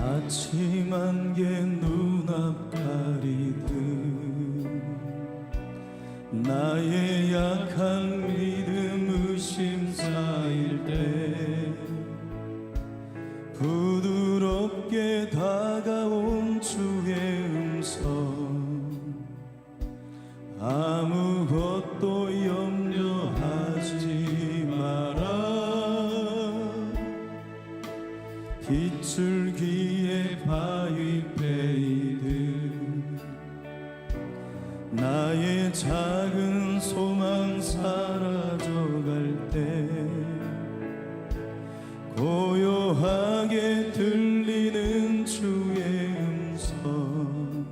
아침 안개 눈앞 가리듯 나의 약한 믿음 의심 쌓일 때 부드럽게 다가온 주의 음성 아무것도 염려하지 마라 빗줄기에 바위 패이듯 나의 작은 소망 사라져갈 때 고요하게 들리는 주의 음성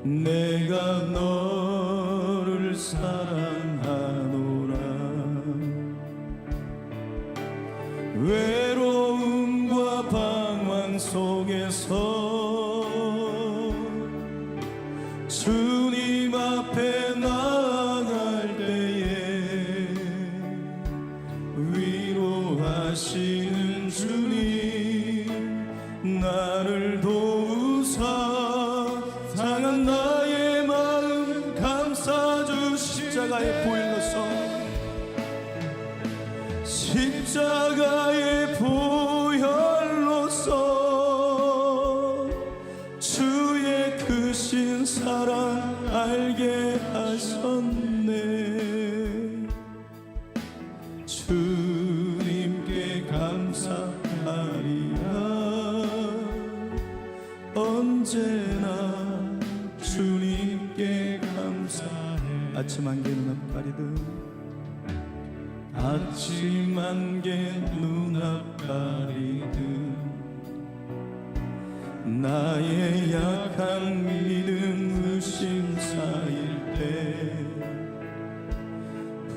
내가 너를 사랑하노라 외로움과 방황 속에서 주님 앞에 나아갈 때에 위로하시는 주님 나를 도우사 상한 나의 마음 감싸주시 십자가의 보혈로서 십자가의 보혈로서 주의 크신 사랑 알게 하셨네 주님께 감사하리라 언제나 주님께 감사해 아침 안개 눈앞 가리듯 아침 안개 눈앞 가리듯 나의 약한 믿음 의심 쌓일 때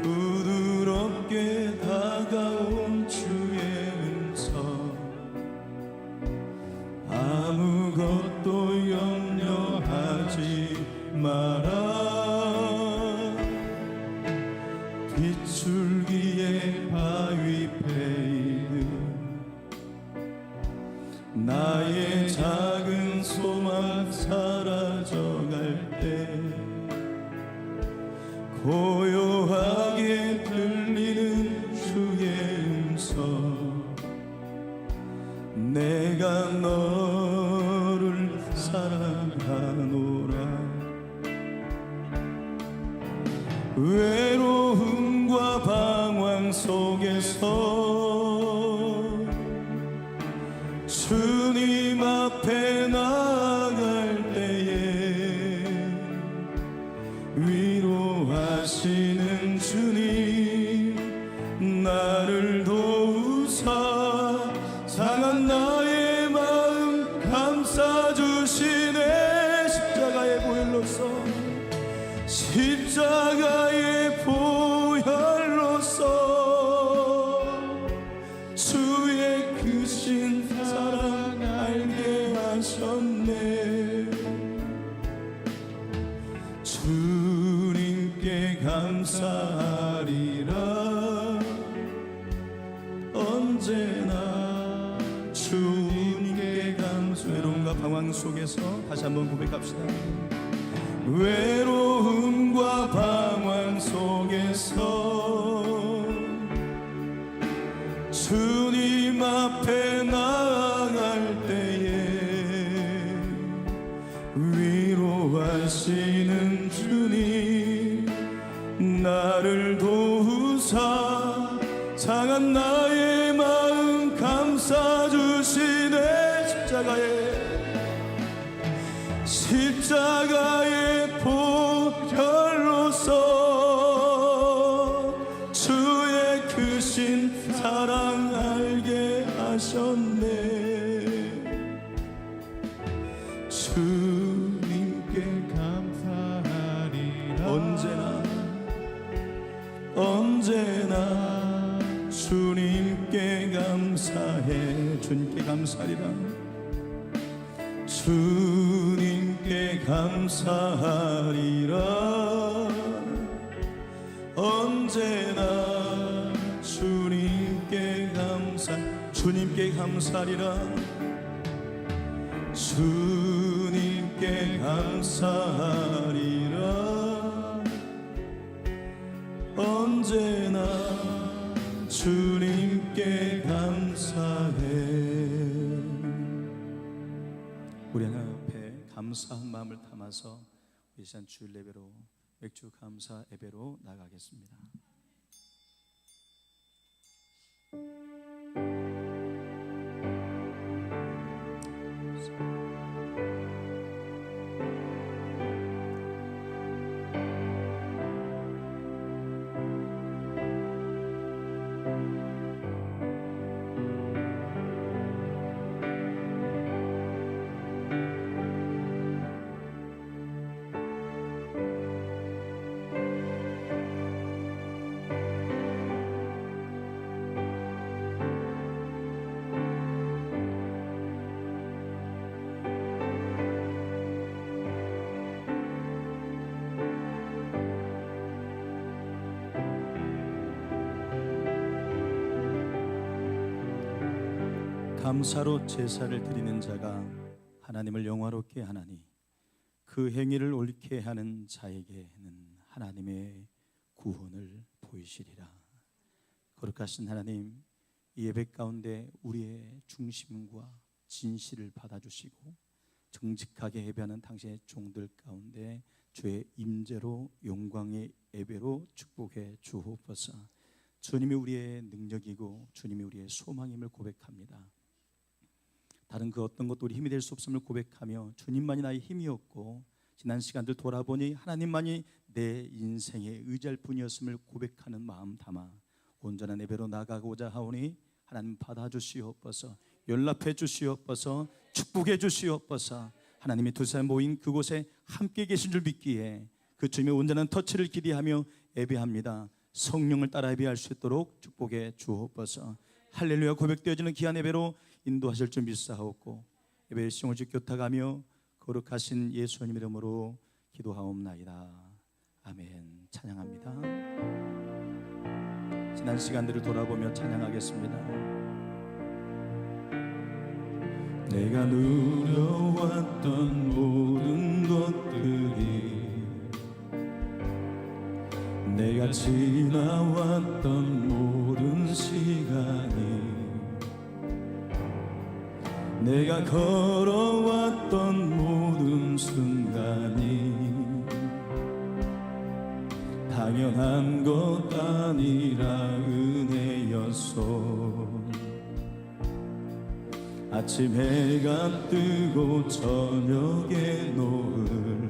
부드럽게 다가온 주의 음성 아무것도 염려하지 마라 빗줄기에 바위 패이듯 나의 작은 소망 사라져갈 때 고요하게 들리는 주의 음성 내가 너를 사랑하노라 외로움과 방황 속에서 주님 앞에 나아갈 때에 위로하시는 주님 나를 도우사 상한 나의 마음 감싸주시네 십자가의 보혈로서 십자가의 보혈로서 주의 크신 사랑 알게 하셨네 주님께 감사하리라 언제나 주님께 감사 외로움과 방황 속에서 다시 한번 고백합시다 외로움과 방황 속에서 주님 앞에 나아갈 때에 위로하시는 주님 나를 도우사 상한 나의 마음 감싸주시네 십자가의 보혈로서 주의 크신 사랑 알게 하셨네 주님께 감사하리라 언제나 주님께 감사해 주님께 감사하리라 주님께 감사하리라 언제나 주님께 감사하리라 주님께 감사하리라. 언제나 주님께 감사해. 우리 하나님 앞에 감사한 마음을 담아서 이 시간 주일 예배로, 맥주 감사 예배로 나가겠습니다. 감사로 제사를 드리는 자가 하나님을 영화롭게 하나니 그 행위를 옳게 하는 자에게는 하나님의 구원을 보이시리라. 거룩하신 하나님, 이 예배 가운데 우리의 중심과 진실을 받아주시고 정직하게 예배하는 당신의 종들 가운데 주의 임재로 영광의 예배로 축복해 주옵소서. 주님이 우리의 능력이고 주님이 우리의 소망임을 고백합니다. 다른 그 어떤 것도 우리 힘이 될 수 없음을 고백하며 주님만이 나의 힘이었고 지난 시간들 돌아보니 하나님만이 내 인생의 의지할 뿐이었음을 고백하는 마음 담아 온전한 예배로 나가고자 하오니 하나님 받아주시옵소서. 연락해 주시옵소서. 축복해 주시옵소서. 하나님이 두 사람 모인 그곳에 함께 계신 줄 믿기에 그 주님의 온전한 터치를 기대하며 예배합니다. 성령을 따라 예배할 수 있도록 축복해 주옵소서. 할렐루야 고백되어지는 귀한 예배로 인도하실 줄 믿사옵고 예배의 시종을 교탁하며 거룩하신 예수님 이름으로 기도하옵나이다. 아멘. 찬양합니다. 지난 시간들을 돌아보며 찬양하겠습니다. 내가 누려왔던 모든 것들이, 내가 지나왔던 모든 시간이, 내가 걸어왔던 모든 순간이 당연한 것 아니라 은혜였소. 아침 해가 뜨고 저녁에 노을,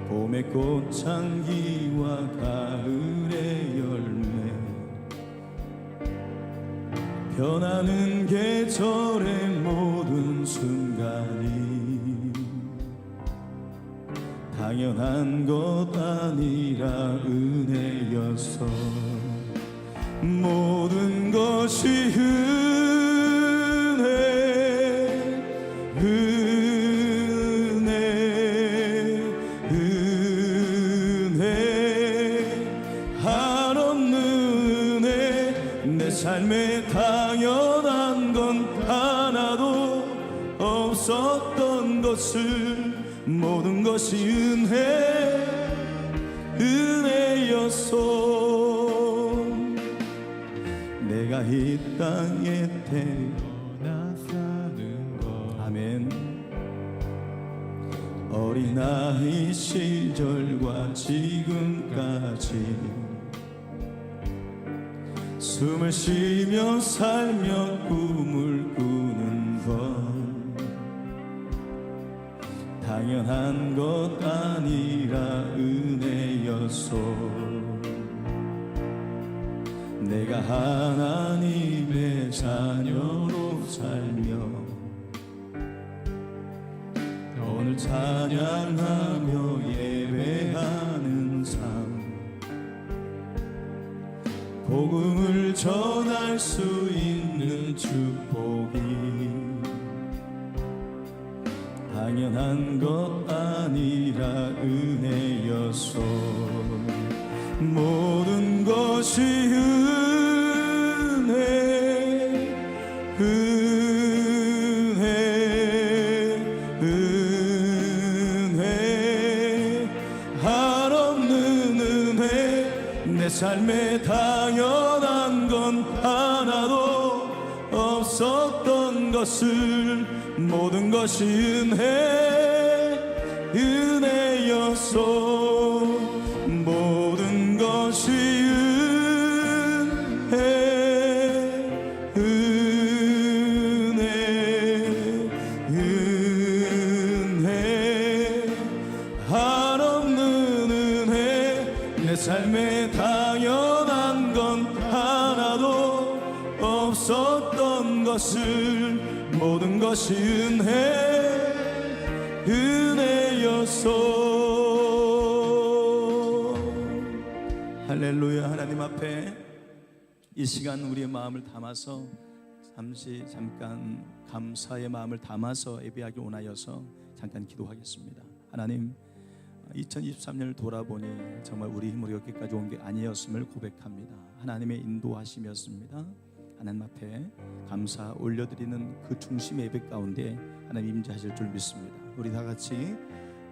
봄의 꽃향기와 가을의 열매, 변하는 계절의 모든 순간이 당연한 것 아니라 은혜였어. 모든 것이 은혜, 은혜, 은혜, 한없는 은혜. 내 삶에 당연한 건 하나도 없었던 것을 모든 것이 은혜, 은혜였소. 내가 이 땅에 태어나 사는 것, 아멘. 어린아이 시절과 지금까지 숨을 쉬며 살며 꿈을 꾸는 건 당연한 것 아니라 은혜였소. 내가 하나님의 자녀로 살며 오늘 찬양하며 예배하는 삶, 복음을 전할 수 있는 축복이 당연한 것 아니라 은혜였소. 모든 것이 은혜, 은혜, 삶에 당연한 건 하나도 없었던 것을 모든 것이 은혜였소. 모든 것이 은혜 한없는 은혜. 내 삶에 당연한 건 하나도 없었던 것을 모든 것이 은혜였소. 할렐루야. 하나님 앞에 이 시간 우리의 마음을 담아서 잠깐 감사의 마음을 담아서 예배하기 원하여서 잠깐 기도하겠습니다. 하나님, 2023년을 돌아보니 정말 우리 힘으로 여기까지 온 게 아니었음을 고백합니다. 하나님의 인도하심이었습니다. 하나님 앞에 감사 올려드리는 그 중심의 예배 가운데 하나님 임재하실 줄 믿습니다. 우리 다 같이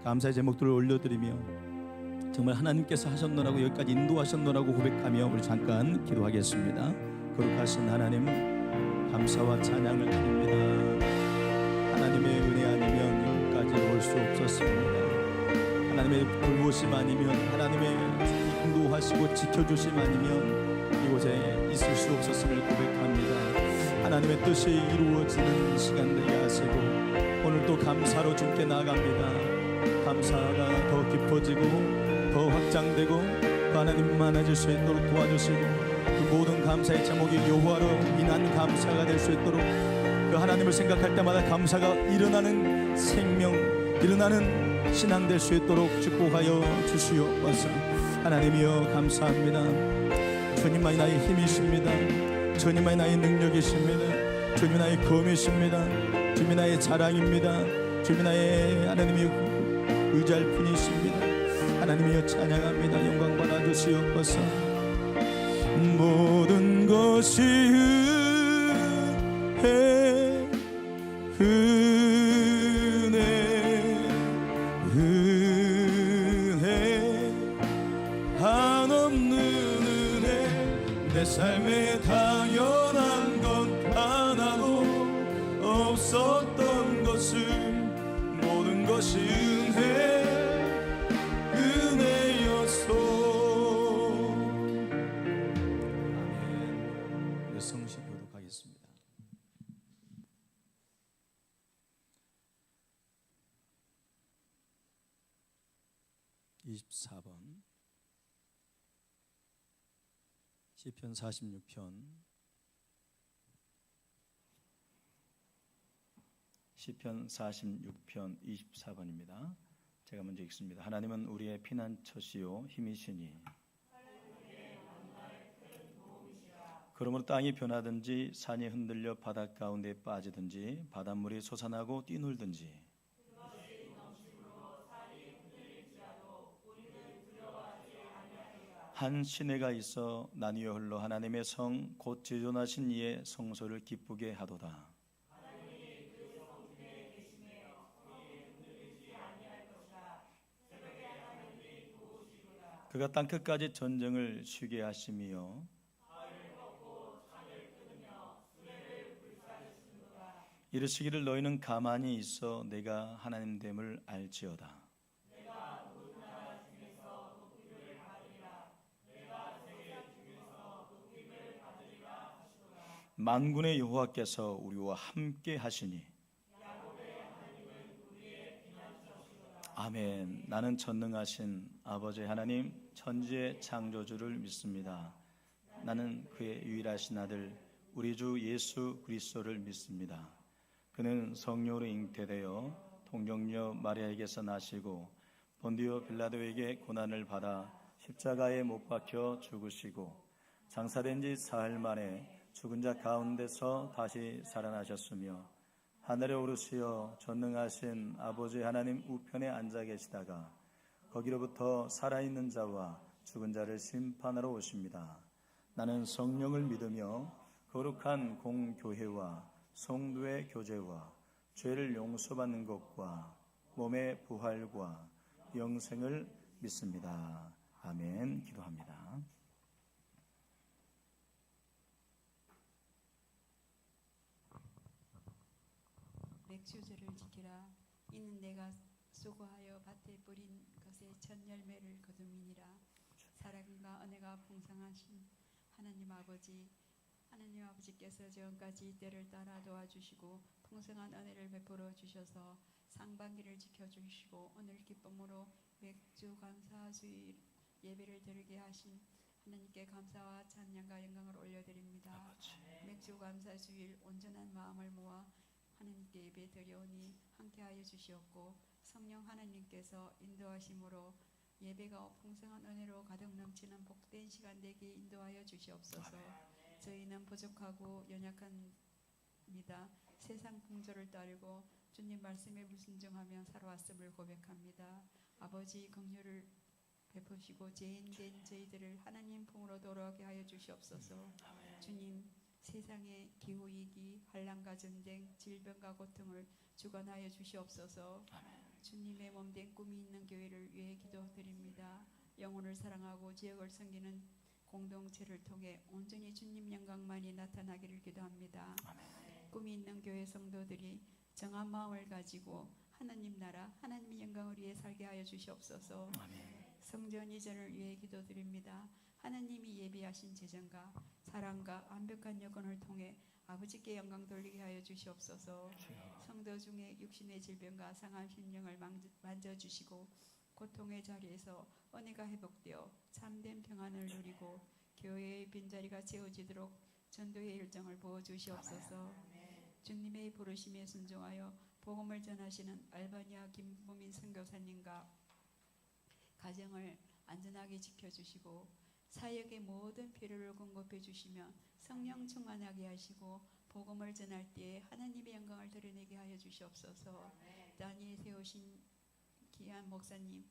감사의 제목들을 올려드리며 정말 하나님께서 하셨노라고 여기까지 인도하셨노라고 고백하며 우리 잠깐 기도하겠습니다. 거룩하신 하나님, 감사와 찬양을 드립니다. 하나님의 은혜 아니면 여기까지 올 수 없었습니다. 하나님의 돌보심 아니면, 하나님의 인도하시고 지켜주심 아니면 이곳에 있을 수 없었음을 고백합니다. 하나님의 뜻이 이루어지는 시간 되게 하시고 오늘도 감사로 주께 나아갑니다. 감사가 더 깊어지고 더 확장되고 하나님 많아질 수 있도록 도와주시고 그 모든 감사의 제목이 여호와로 인한 감사가 될 수 있도록 그 하나님을 생각할 때마다 감사가 일어나는 생명, 일어나는 신앙 될 수 있도록 축복하여 주시옵소서. 하나님이여 감사합니다. 주님만이 나의 힘이십니다. 주님만이 나의 능력이십니다. 주님이 나의 검이십니다. 주님이 나의 자랑입니다. 주님이 나의 하나님의 의지할 뿐이십니다. 하나님이여 찬양합니다. 영광 받아주시옵소서. 모든 것이 은혜 한없는 은혜. 내 삶에 당연한 건 하나도 없었던 것을 모든 것이 은혜였소. 아멘. 성신 교독하겠습니다. 24번 시편 46편 시편 46편 24번입니다. 제가 먼저 읽습니다. 하나님은 우리의 피난처시요 힘이시니 그러므로 땅이 변하든지 산이 흔들려 바닷 가운데 빠지든지 바닷물이 솟아나고 뛰놀든지 한 시내가 있어 나뉘어 흘러 하나님의 성 곧 지존하신 이의 성소를 기쁘게 하도다. 그가 땅끝까지 전쟁을 쉬게 하시며 이르시기를 너희는 가만히 있어 내가 하나님됨을 알지어다. 만군의 여호와께서 우리와 함께 하시니 아멘. 나는 전능하신 아버지 하나님 천지의 창조주를 믿습니다. 나는 그의 유일하신 아들 우리 주 예수 그리스도를 믿습니다. 그는 성령으로 잉태되어 동정녀 마리아에게서 나시고 본디오 빌라도에게 고난을 받아 십자가에 못 박혀 죽으시고 장사된 지 사흘 만에 죽은 자 가운데서 다시 살아나셨으며 하늘에 오르시어 전능하신 아버지 하나님 우편에 앉아 계시다가 거기로부터 살아있는 자와 죽은 자를 심판하러 오십니다. 나는 성령을 믿으며 거룩한 공교회와 성도의 교제와 죄를 용서받는 것과 몸의 부활과 영생을 믿습니다. 아멘. 기도합니다. 맥주제를 지키라. 이는 내가 수고하여 밭에 뿌린 것의 첫 열매를 거둠이니라. 사랑과 은혜가 풍성하신 하나님 아버지께서 지금까지 때를 따라 도와주시고 풍성한 은혜를 베풀어 주셔서 상반기를 지켜주시고 오늘 기쁨으로 맥주 감사주일 예배를 드리게 하신 하나님께 감사와 찬양과 영광을 올려드립니다. 맥주 감사주일 온전한 마음을 모아 하나님께 예배 드려오니 함께하여 주시옵고 성령 하나님께서 인도하심으로 예배가 풍성한 은혜로 가득 넘치는 복된 시간 되게 인도하여 주시옵소서. 저희는 부족하고 연약합니다. 세상 풍조를 따르고 주님 말씀에 불순종하며 살아왔음을 고백합니다. 아버지 긍휼을 베푸시고 죄인된 저희들을 하나님 품으로 돌아오게 하여 주시옵소서. 주님, 세상의 기후위기, 환난과 전쟁, 질병과 고통을 주관하여 주시옵소서. 주님의 몸된 꿈이 있는 교회를 위해 기도드립니다. 영혼을 사랑하고 지역을 섬기는 공동체를 통해 온전히 주님 영광만이 나타나기를 기도합니다. 꿈이 있는 교회 성도들이 정한 마음을 가지고 하나님 나라, 하나님의 영광을 위해 살게 하여 주시옵소서. 성전 이전을 위해 기도드립니다. 하나님이 예비하신 재정과 사랑과 완벽한 여건을 통해 아버지께 영광 돌리게 하여 주시옵소서. 성도 중에 육신의 질병과 상한 심령을 만져주시고 고통의 자리에서 은혜가 회복되어 참된 평안을 누리고 교회의 빈자리가 채워지도록 전도의 일정을 부어주시옵소서. 주님의 부르심에 순종하여 복음을 전하시는 알바니아 김부민 선교사님과 가정을 안전하게 지켜주시고 사역의 모든 필요를 공급해 주시며 성령 충만하게 하시고 복음을 전할 때에 하나님의 영광을 드러내게 하여 주시옵소서. 땅에 세우신 귀한 목사님,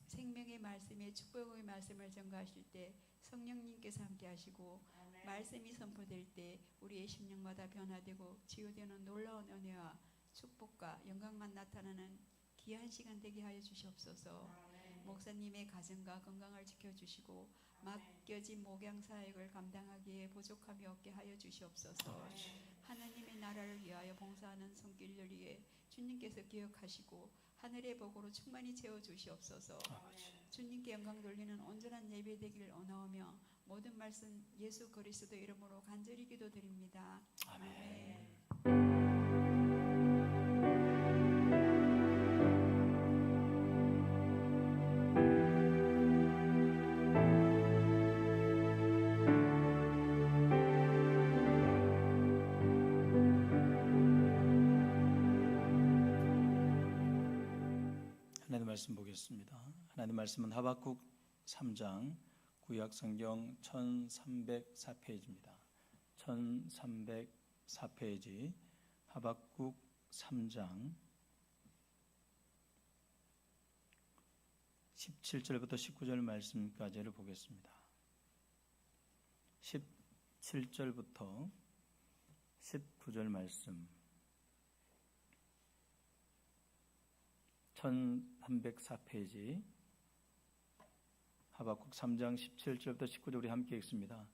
생명의 말씀에 축복의 말씀을 전가하실 때 성령님께서 함께 하시고 말씀이 선포될 때 우리의 심령마다 변화되고 치유되는 놀라운 은혜와 축복과 영광만 나타나는 귀한 시간 되게 하여 주시옵소서. 목사님의 가정과 건강을 지켜주시고 맡겨진 목양 사역을 감당하기에 부족함이 없게 하여 주시옵소서. 하나님의 나라를 위하여 봉사하는 손길을 위해 주님께서 기억하시고 하늘의 복으로 충만히 채워주시옵소서. 주님께 영광 돌리는 온전한 예배 되기를 원하오며 모든 말씀 예수 그리스도 이름으로 간절히 기도드립니다. 아멘. 하나님 말씀 보겠습니다. 하나님 말씀은 하박국 3장 구약성경 1304페이지입니다. 1304페이지 하박국 3장 17절부터 19절 말씀까지를 보겠습니다. 17절부터 19절 말씀 1304페이지 하박국 3장 17절부터 19절 우리 함께 읽습니다.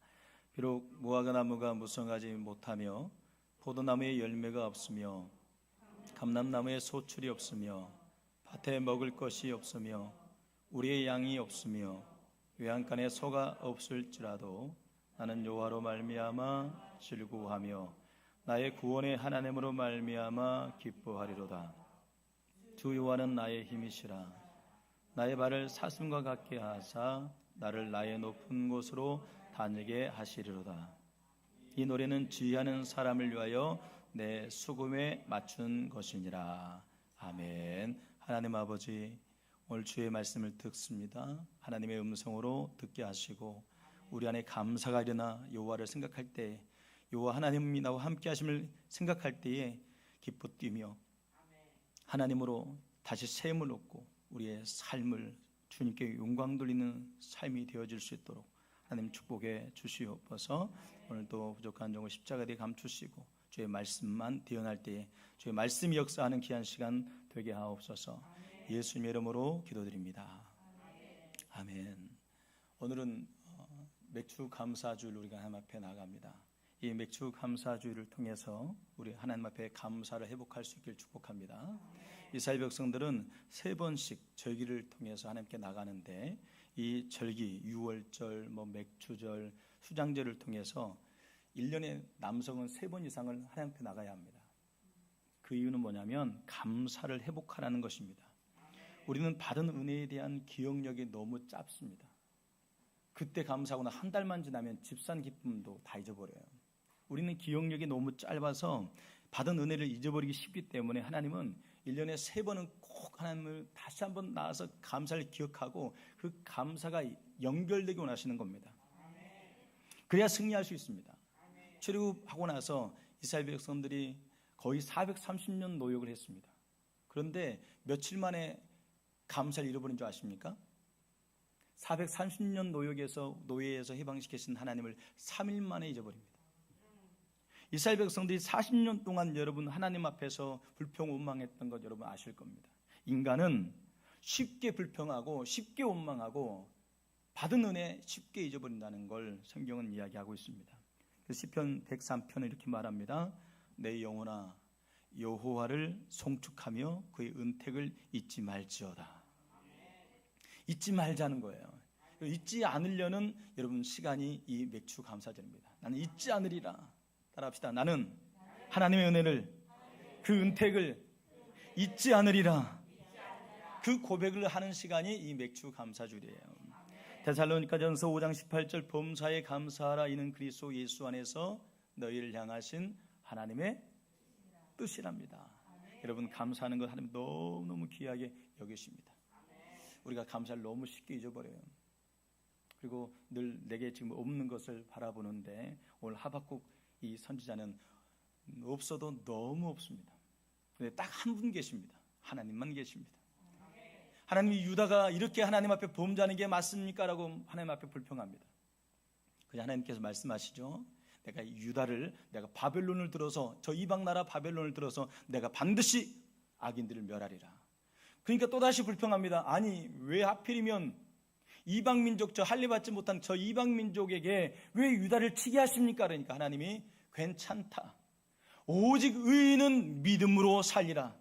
비록 무화과나무가 무성하지 못하며 포도나무에 열매가 없으며 감람나무에 소출이 없으며 밭에 먹을 것이 없으며 우리의 양이 없으며 외양간에 소가 없을지라도 나는 여호와로 말미암아 즐거워하며 나의 구원의 하나님으로 말미암아 기뻐하리로다. 주 여호와는 나의 힘이시라. 나의 발을 사슴과 같게 하사 나를 나의 높은 곳으로 다니게 하시리로다. 이 노래는 지휘하는 사람을 위하여 내 수금에 맞춘 것이니라. 아멘. 하나님 아버지, 오늘 주의 말씀을 듣습니다. 하나님의 음성으로 듣게 하시고 우리 안에 감사가 일어나 여호와를 생각할 때, 여호와 하나님이 나와 함께 하심을 생각할 때에 기뻐 뛰며 하나님으로 다시 셈을 얻고 우리의 삶을 주님께 영광 돌리는 삶이 되어질 수 있도록 하나님 축복해 주시옵소서. 오늘도 부족한 종을 십자가에 감추시고 주의 말씀만 대언할 때에 주의 말씀이 역사하는 귀한 시간 되게 하옵소서. 예수님의 이름으로 기도드립니다. 아멘. 오늘은 맥주 감사주일 우리가 하나님 앞에 나갑니다. 이 맥주 감사주의를 통해서 우리 하나님 앞에 감사를 회복할 수 있기를 축복합니다. 이스라엘 백성들은 3번씩 절기를 통해서 하나님께 나가는데 이 절기, 유월절, 맥주절, 수장절을 통해서 1년에 남성은 3번 이상을 하나님 앞에 나가야 합니다. 그 이유는 뭐냐면 감사를 회복하라는 것입니다. 우리는 받은 은혜에 대한 기억력이 너무 짧습니다. 그때 감사하고 한 달만 지나면 집산 기쁨도 다 잊어버려요. 우리는 기억력이 너무 짧아서 받은 은혜를 잊어버리기 쉽기 때문에 하나님은 1년에 3번은 꼭 하나님을 다시 한번 나와서 감사를 기억하고 그 감사가 연결되기 원하시는 겁니다. 그래야 승리할 수 있습니다. 출애굽하고 나서 이스라엘 백성들이 거의 430년 노역을 했습니다. 그런데 며칠 만에 감사를 잃어버린 줄 아십니까? 430년 노예에서 해방시키신 하나님을 3일 만에 잊어버립니다. 이스라엘 백성들이 40년 동안 여러분 하나님 앞에서 불평원망했던 것 여러분 아실 겁니다. 인간은 쉽게 불평하고 쉽게 원망하고 받은 은혜 쉽게 잊어버린다는 걸 성경은 이야기하고 있습니다. 시편 103편은 이렇게 말합니다. 내 영혼아 여호와를 송축하며 그의 은택을 잊지 말지어다. 잊지 말자는 거예요. 잊지 않으려는 여러분 시간이 이 맥주 감사절입니다. 나는 잊지 않으리라. 따라합시다. 나는 하나님의 은혜를, 그 은택을 잊지 않으리라. 그 고백을 하는 시간이 이 맥주 감사주일이에요. 데살로니가전서 5장 18절 범사에 감사하라. 이는 그리스도 예수 안에서 너희를 향하신 하나님의 뜻이랍니다. 여러분 감사하는 것 하나님 너무너무 귀하게 여기십니다. 우리가 감사를 너무 쉽게 잊어버려요. 그리고 늘 내게 지금 없는 것을 바라보는데 오늘 하박국 이 선지자는 없어도 너무 없습니다. 근데 딱 한 분 계십니다. 하나님만 계십니다. 하나님이 유다가 이렇게 하나님 앞에 범죄하는 게 맞습니까? 라고 하나님 앞에 불평합니다. 그래서 하나님께서 말씀하시죠. 내가 바벨론을 들어서 저 이방 나라 바벨론을 들어서 내가 반드시 악인들을 멸하리라. 그러니까 또다시 불평합니다. 아니 왜 하필이면 이방 민족 저 할례받지 못한 저 이방 민족에게 왜 유다를 치게 하십니까? 그러니까 하나님이 괜찮다. 오직 의인은 믿음으로 살리라.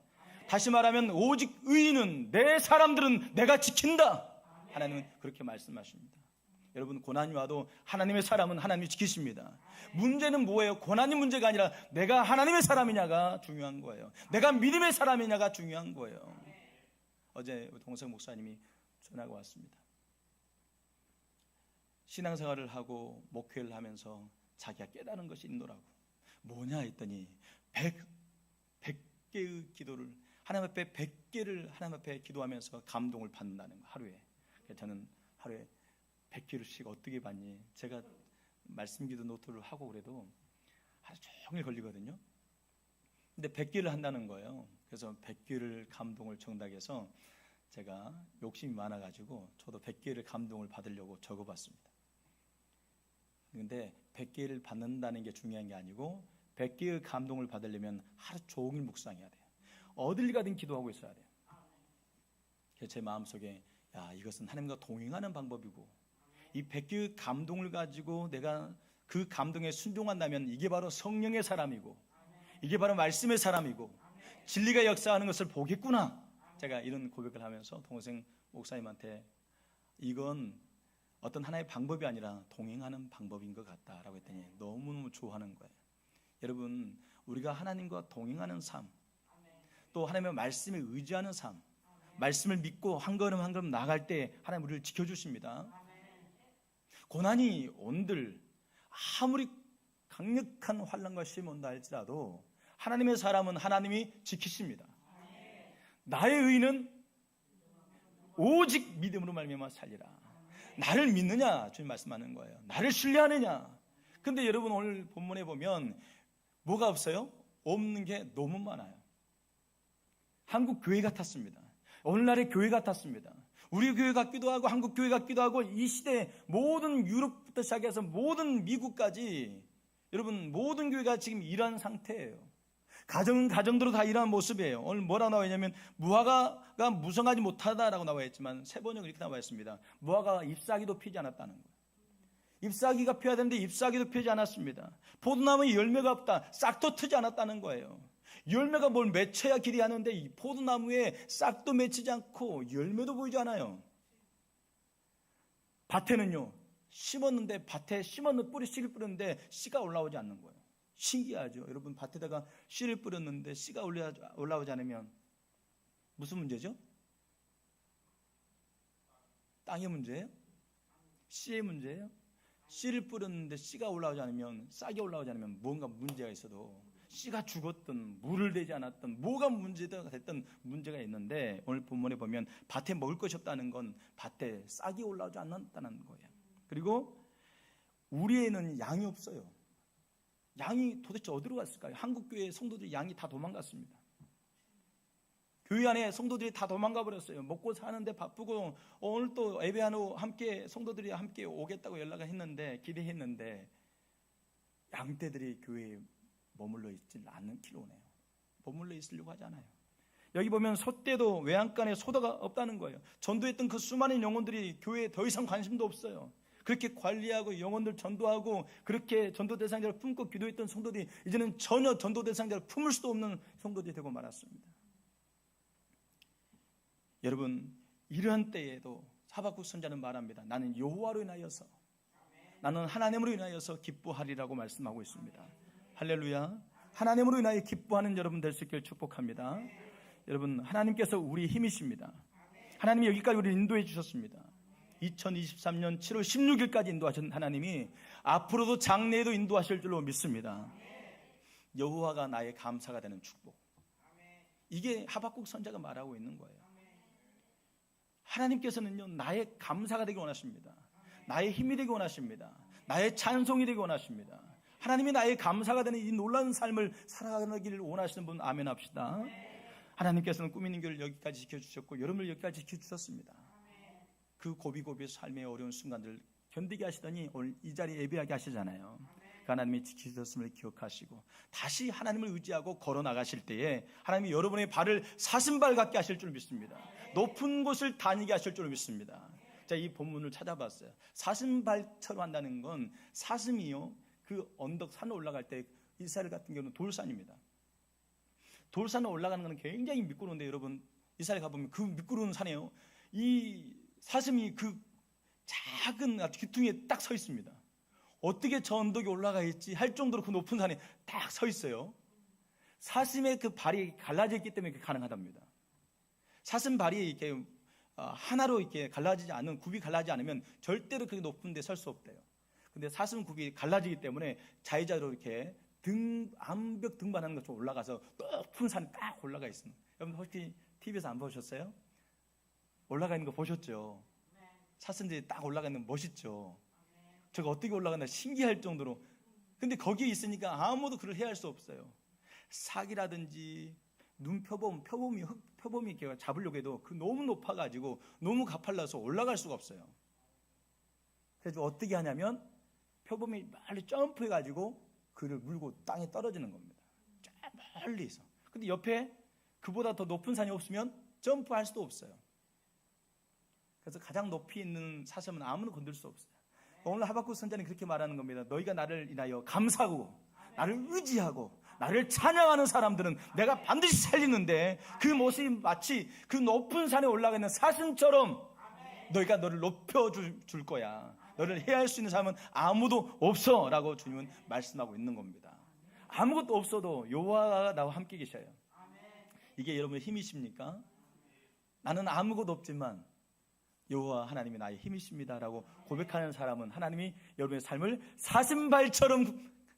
다시 말하면 오직 의인은 내 사람들은 내가 지킨다. 하나님은 그렇게 말씀하십니다. 여러분 고난이 와도 하나님의 사람은 하나님이 지키십니다. 문제는 뭐예요? 고난이 문제가 아니라 내가 하나님의 사람이냐가 중요한 거예요. 내가 믿음의 사람이냐가 중요한 거예요. 어제 동생 목사님이 전화가 왔습니다. 신앙생활을 하고 목회를 하면서 자기가 깨달은 것이 있노라고. 뭐냐 했더니 100개의 기도를 하나님 앞에 100개를 하나님 앞에 기도하면서 감동을 받는다는 거 하루에. 그래서 저는 하루에 100개씩 어떻게 받니? 제가 말씀기도 노트를 하고 그래도 하루 종일 걸리거든요. 근데 100개를 한다는 거예요. 그래서 100개를 감동을 정답해서 제가 욕심이 많아가지고 저도 100개를 감동을 받으려고 적어봤습니다. 근데 100개를 받는다는 게 중요한 게 아니고 100개의 감동을 받으려면 하루 종일 묵상해야 돼요. 어딜 가든 기도하고 있어야 돼요. 그래서 제 마음속에 이것은 하나님과 동행하는 방법이고 이 100개의 감동을 가지고 내가 그 감동에 순종한다면 이게 바로 성령의 사람이고 이게 바로 말씀의 사람이고 진리가 역사하는 것을 보겠구나. 제가 이런 고백을 하면서 동생 목사님한테 이건 어떤 하나의 방법이 아니라 동행하는 방법인 것 같다라고 했더니 너무너무 좋아하는 거예요. 여러분 우리가 하나님과 동행하는 삶, 또 하나님의 말씀에 의지하는 삶, 말씀을 믿고 한 걸음 한 걸음 나갈 때 하나님 우리를 지켜주십니다. 고난이 온들 아무리 강력한 환난과 시험이 온다 할지라도 하나님의 사람은 하나님이 지키십니다. 나의 의는 오직 믿음으로 말미암아 살리라. 나를 믿느냐 주님 말씀하는 거예요. 나를 신뢰하느냐. 근데 여러분 오늘 본문에 보면 뭐가 없어요? 없는 게 너무 많아요. 한국 교회 같았습니다. 오늘날의 교회 같았습니다. 우리 교회 같기도 하고 한국 교회 같기도 하고 이 시대 모든 유럽부터 시작해서 모든 미국까지 여러분 모든 교회가 지금 이러한 상태예요. 가정은 가정대로 다 이러한 모습이에요. 오늘 뭐라 나와 있냐면 무화과가 무성하지 못하다라고 나와 있지만 세 번역은 이렇게 나와 있습니다. 무화과가 잎사귀도 피지 않았다는 거예요. 잎사귀가 펴야 되는데 잎사귀도 펴지 않았습니다. 포도나무에 열매가 없다. 싹도 트지 않았다는 거예요. 열매가 뭘 맺혀야 길이 하는데 이 포도나무에 싹도 맺히지 않고 열매도 보이지 않아요. 밭에는요, 심었는데 밭에 심었는 뿌리 씨를 뿌렸는데 씨가 올라오지 않는 거예요. 신기하죠. 여러분, 밭에다가 씨를 뿌렸는데 씨가 올라오지 않으면 무슨 문제죠? 땅의 문제예요? 씨의 문제예요? 씨를 뿌렸는데 씨가 올라오지 않으면, 싹이 올라오지 않으면 뭔가 문제가 있어도, 씨가 죽었든 물을 대지 않았든 뭐가 문제가 됐든 문제가 있는데, 오늘 본문에 보면 밭에 먹을 것이 없다는 건 밭에 싹이 올라오지 않았다는 거예요. 그리고 우리에는 양이 없어요. 양이 도대체 어디로 갔을까요? 한국교회 성도들이 양이 다 도망갔습니다. 교회 안에 성도들이 다 도망가 버렸어요. 먹고 사는데 바쁘고, 오늘 또 예배한 후 함께 성도들이 함께 오겠다고 연락을 했는데, 기대했는데 양떼들이 교회에 머물러 있지 않기로 오네요. 머물러 있으려고 하지 않아요. 여기 보면 소떼도 외양간에 소다가 없다는 거예요. 전도했던 그 수많은 영혼들이 교회에 더 이상 관심도 없어요. 그렇게 관리하고 영혼들 전도하고 그렇게 전도 대상자를 품고 기도했던 성도들이 이제는 전혀 전도 대상자를 품을 수도 없는 성도들이 되고 말았습니다. 여러분, 이러한 때에도 하박국 선지자는 말합니다. 나는 여호와로 인하여서, 나는 하나님으로 인하여서 기뻐하리라고 말씀하고 있습니다. 할렐루야. 하나님으로 인하여 기뻐하는 여러분 될 수 있기를 축복합니다. 여러분, 하나님께서 우리 힘이십니다. 하나님이 여기까지 우리를 인도해 주셨습니다. 2023년 7월 16일까지 인도하신 하나님이 앞으로도 장래에도 인도하실 줄로 믿습니다. 여호와가 나의 감사가 되는 축복. 이게 하박국 선지자가 말하고 있는 거예요. 하나님께서는요, 나의 감사가 되기 원하십니다. 나의 힘이 되기 원하십니다. 나의 찬송이 되기 원하십니다. 하나님이 나의 감사가 되는 이 놀라운 삶을 살아가기를 원하시는 분, 아멘 합시다. 하나님께서는 꾸미는 교회를 여기까지 지켜주셨고 여러분을 여기까지 지켜주셨습니다. 그 고비고비 삶의 어려운 순간들 견디게 하시더니 오늘 이 자리에 예배하게 하시잖아요. 그 하나님이 지키셨음을 기억하시고 다시 하나님을 의지하고 걸어 나가실 때에 하나님이 여러분의 발을 사슴발 같게 하실 줄 믿습니다. 높은 곳을 다니게 하실 줄 믿습니다. 자, 이 본문을 찾아봤어요. 사슴발처럼 한다는 건, 사슴이요, 그 언덕 산에 올라갈 때, 이스라엘 같은 경우는 돌산입니다. 돌산에 올라가는 건 굉장히 미끄러운데, 여러분 이스라엘 가보면 그 미끄러운 산에요, 이 사슴이 그 작은 귀퉁이에 딱 서 있습니다. 어떻게 저 언덕에 올라가 있지 할 정도로 그 높은 산에 딱 서 있어요. 사슴의 그 발이 갈라져 있기 때문에 그게 가능하답니다. 사슴 발이 이렇게 하나로 이렇게 갈라지지 않은, 굽이 갈라지지 않으면 절대로 그렇게 높은 데 설 수 없대요. 근데 사슴 굽이 갈라지기 때문에 자유자로 이렇게 암벽 등반하는 것처럼 올라가서 높은 산에 딱 올라가 있습니다. 여러분 혹시 TV에서 안 보셨어요? 올라가 있는 거 보셨죠? 사슴들이 딱 올라가 있는 거 멋있죠? 저거 어떻게 올라가나 신기할 정도로. 근데 거기에 있으니까 아무도 그를 해할 수 없어요. 사기라든지 표범이 이렇게 잡으려고 해도 그 너무 높아가지고 너무 가팔라서 올라갈 수가 없어요. 그래서 어떻게 하냐면 표범이 빨리 점프해가지고 그를 물고 땅에 떨어지는 겁니다. 저 멀리서. 근데 옆에 그보다 더 높은 산이 없으면 점프할 수도 없어요. 그래서 가장 높이 있는 사슴은 아무도 건들 수 없어요. 오늘 하박국 선지자는 그렇게 말하는 겁니다. 너희가 나를 인하여 감사하고 나를 의지하고 나를 찬양하는 사람들은 내가 반드시 살리는데, 그 모습이 마치 그 높은 산에 올라가 있는 사슴처럼 너희가 너를 높여줄 거야. 너를 해할 수 있는 사람은 아무도 없어 라고 주님은 말씀하고 있는 겁니다. 아무것도 없어도 여호와가 나와 함께 계셔요. 이게 여러분의 힘이십니까? 나는 아무것도 없지만 여호와 하나님이 나의 힘이십니다 라고 고백하는 사람은 하나님이 여러분의 삶을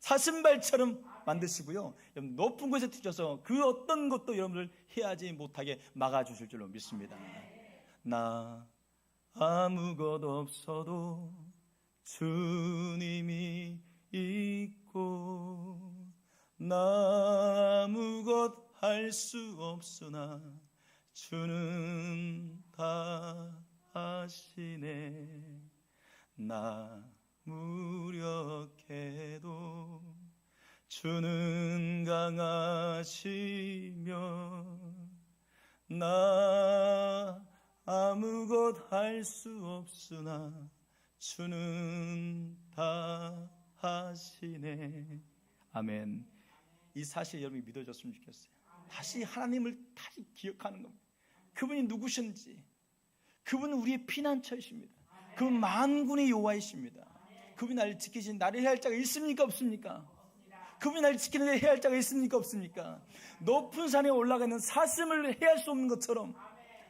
사슴발처럼 만드시고요, 여러분 높은 곳에 두셔서 그 어떤 것도 여러분을 해하지 못하게 막아주실 줄로 믿습니다. 나 아무것 없어도 주님이 있고, 나 아무것 할 수 없으나 주는 다 하시네. 나 무력해도 주는 강하시며, 나 아무것 할 수 없으나 주는 다 하시네. 아멘. 이 사실 여러분이 믿어졌으면 좋겠어요. 다시 하나님을 다시 기억하는 겁니다. 그분이 누구신지, 그분은 우리의 피난처이십니다. 그분 만군의 여호와이십니다. 그분이 나를 지키신, 나를 해야 할 자가 있습니까 없습니까? 그분이 나를 지키는데 해야 할 자가 있습니까 없습니까? 높은 산에 올라가 있는 사슴을 해할 수 없는 것처럼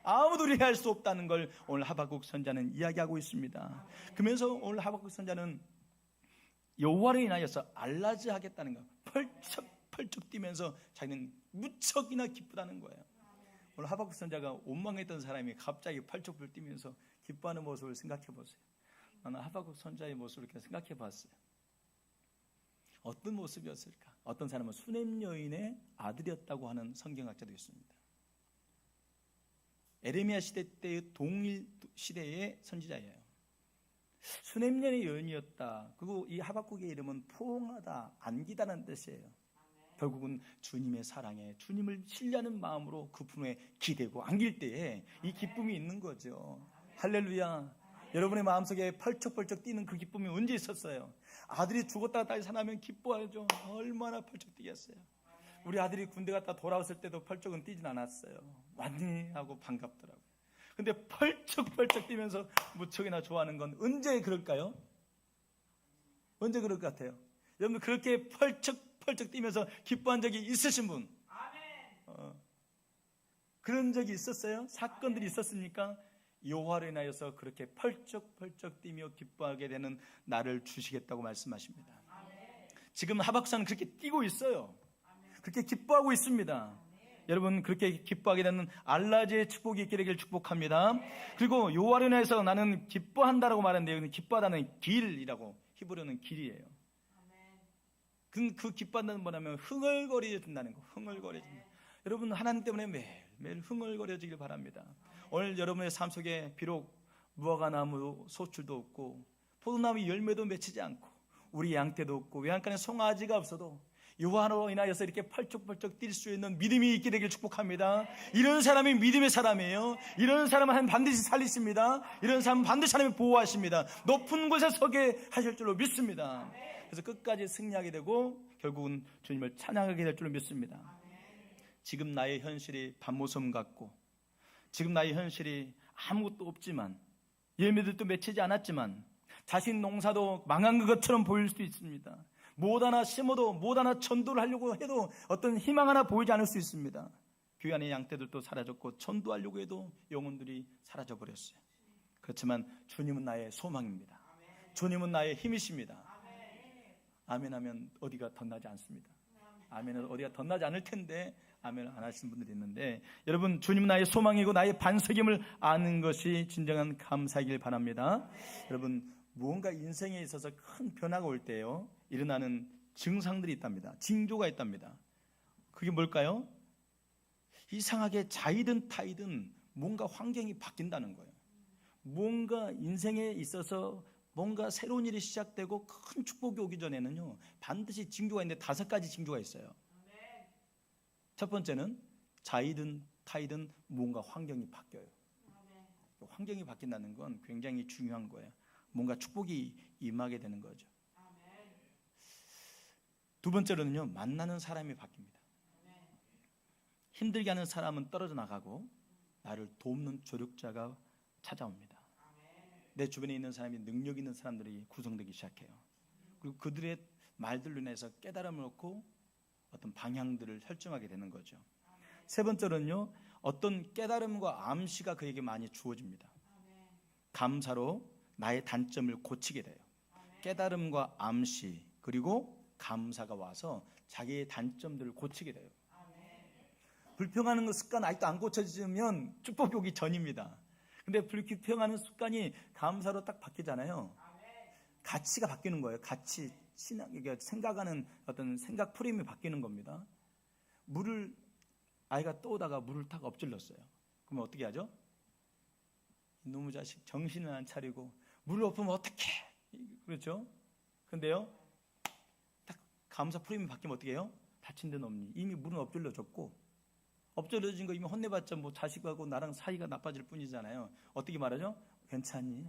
아무도 해할 수 없다는 걸 오늘 하박국 선자는 이야기하고 있습니다. 그러면서 오늘 하박국 선자는 여호와를 인하여서 알라지 하겠다는 거, 펄쩍 뛰면서 자기는 무척이나 기쁘다는 거예요. 오늘 하박국 선자가 원망했던 사람이 갑자기 펄쩍 뛰면서 기뻐하는 모습을 생각해 보세요. 나는 하박국 선자의 모습을 이렇게 생각해 봤어요. 어떤 모습이었을까? 어떤 사람은 수넴 여인의 아들이었다고 하는 성경학자도 있습니다. 에레미야 시대 때의 동일 시대의 선지자예요. 수넴 여인이었다. 그리고 이 하박국의 이름은 포옹하다, 안기다는 뜻이에요. 결국은 주님의 사랑에, 주님을 신뢰하는 마음으로 그 품에 기대고 안길 때에 이 기쁨이 있는 거죠. 할렐루야. 여러분의 마음속에 펄쩍펄쩍 뛰는 그 기쁨이 언제 있었어요? 아들이 죽었다가 다시 살아나면 기뻐하죠. 얼마나 펄쩍 뛰겠어요. 우리 아들이 군대 갔다 돌아왔을 때도 펄쩍은 뛰진 않았어요. 왔니? 하고 반갑더라고요. 근데 펄쩍 뛰면서 무척이나 좋아하는 건 언제 그럴까요? 언제 그럴 것 같아요? 여러분 그렇게 펄쩍 뛰면서 기뻐한 적이 있으신 분? 그런 적이 있었어요? 사건들이 있었습니까? 여호와를 인하여서 그렇게 펄쩍 뛰며 기뻐하게 되는 나를 주시겠다고 말씀하십니다. 지금 하박국사는 그렇게 뛰고 있어요. 그렇게 기뻐하고 있습니다. 여러분 그렇게 기뻐하게 되는 알라지의 축복이 있게 되길 축복합니다. 그리고 여호와를 인하여서 나는 기뻐한다라고 말하는데 기뻐하다는 길이라고, 히브리어는 길이에요. 그 기뻐한다는 뭐냐면 흥얼거려진다는 거. 흥얼거려진다. 여러분 하나님 때문에 매일 흥얼거려지길 바랍니다. 오늘 여러분의 삶 속에 비록 무화과나무 소출도 없고 포도나무 열매도 맺히지 않고 우리 양떼도 없고 외양간에 송아지가 없어도 여호와로 인하여서 이렇게 펄쩍펄쩍 뛸 수 있는 믿음이 있게 되길 축복합니다. 이런 사람이 믿음의 사람이에요. 이런 사람은 반드시 살리십니다. 이런 사람은 반드시 하나님이 보호하십니다. 높은 곳에 서게 하실 줄로 믿습니다. 그래서 끝까지 승리하게 되고 결국은 주님을 찬양하게 될 줄로 믿습니다. 지금 나의 현실이 밤모섬 같고 지금 나의 현실이 아무것도 없지만 열매들도 맺히지 않았지만 자신 농사도 망한 것처럼 보일 수도 있습니다. 못 하나 심어도 못 하나 전도를 하려고 해도 어떤 희망 하나 보이지 않을 수 있습니다. 교회 안에 양떼들도 사라졌고 전도하려고 해도 영혼들이 사라져 버렸어요. 그렇지만 주님은 나의 소망입니다. 주님은 나의 힘이십니다. 아멘 하면 어디가 덧나지 않습니다. 아멘은 어디가 덧나지 않을 텐데 아멘 안 하시는 분들이 있는데, 여러분 주님은 나의 소망이고 나의 반석임을 아는 것이 진정한 감사이길 바랍니다. 여러분 무언가 인생에 있어서 큰 변화가 올 때요 일어나는 증상들이 있답니다. 징조가 있답니다. 그게 뭘까요? 이상하게 자이든 타이든 뭔가 환경이 바뀐다는 거예요. 뭔가 인생에 있어서 뭔가 새로운 일이 시작되고 큰 축복이 오기 전에는요 반드시 징조가 있는데 5가지 징조가 있어요. 첫 번째는 자이든 타이든 뭔가 환경이 바뀌어요. 환경이 바뀐다는 건 굉장히 중요한 거예요. 뭔가 축복이 임하게 되는 거죠. 두 번째로는요 만나는 사람이 바뀝니다. 힘들게 하는 사람은 떨어져 나가고 나를 돕는 조력자가 찾아옵니다. 내 주변에 있는 사람이 능력 있는 사람들이 구성되기 시작해요. 그리고 그들의 말들로 인해서 깨달음을 얻고 어떤 방향들을 설정하게 되는 거죠. 세 번째로는요 어떤 깨달음과 암시가 그에게 많이 주어집니다. 감사로 나의 단점을 고치게 돼요. 깨달음과 암시 그리고 감사가 와서 자기의 단점들을 고치게 돼요. 불평하는 그 습관 아직도 안 고쳐지면 축복이 오기 전입니다. 근데 불평하는 습관이 감사로 딱 바뀌잖아요. 가치가 바뀌는 거예요. 가치, 신앙, 생각하는 어떤 생각 프레임이 바뀌는 겁니다. 물을 아이가 떠오다가 물을 탁 엎질렀어요. 그러면 어떻게 하죠? 이놈의 자식 정신을 안 차리고 물을 엎으면 어떡해? 그렇죠? 근데요 딱 감사 프레임이 바뀌면 어떻게 해요? 다친 데는 없니? 이미 물은 엎질러졌고 엎질러진 거 이미 혼내봤자 뭐 자식하고 나랑 사이가 나빠질 뿐이잖아요. 어떻게 말하죠? 괜찮니?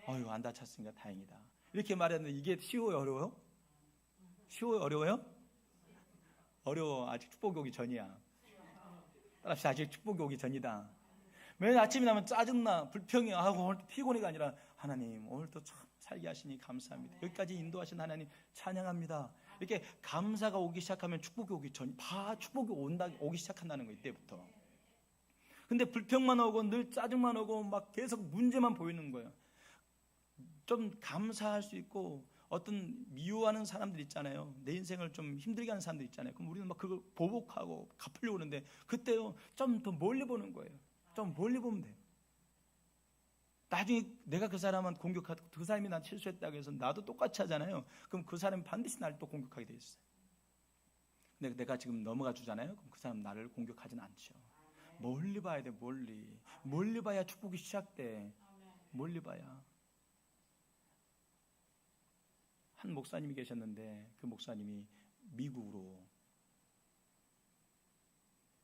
어휴, 안 다쳤으니까 다행이다. 이렇게 말했는데 이게 쉬워요, 어려워요? 쉬워요, 어려워요? 어려워. 아직 축복이 오기 전이야. 따라합시다. 아직 축복이 오기 전이다. 매일 아침이 나면 짜증나, 불평해. 오늘 피곤해가 아니라 하나님 오늘도 참 살게 하시니 감사합니다. 여기까지 인도하신 하나님 찬양합니다. 이렇게 감사가 오기 시작하면 축복이 오기 전, 축복이 오기 시작한다는 거, 이때부터. 근데 불평만 오고 늘 짜증만 오고 막 계속 문제만 보이는 거예요. 좀 감사할 수 있고, 어떤 미워하는 사람들 있잖아요. 내 인생을 좀 힘들게 하는 사람들 있잖아요. 그럼 우리는 막 그걸 보복하고 갚으려고 하는데, 그때요 좀 더 멀리 보는 거예요. 좀 멀리 보면 돼요. 나중에 내가 그 사람한테 공격하고 그 사람이 난 실수했다고 해서 나도 똑같이 하잖아요. 그럼 그 사람이 반드시 나를 또 공격하게 돼 있어요. 근데 내가 지금 넘어가 주잖아요. 그럼 그 사람 나를 공격하진 않죠. 멀리 봐야 돼. 멀리 봐야 축복이 시작돼. 멀리 봐야. 한 목사님이 계셨는데 그 목사님이 미국으로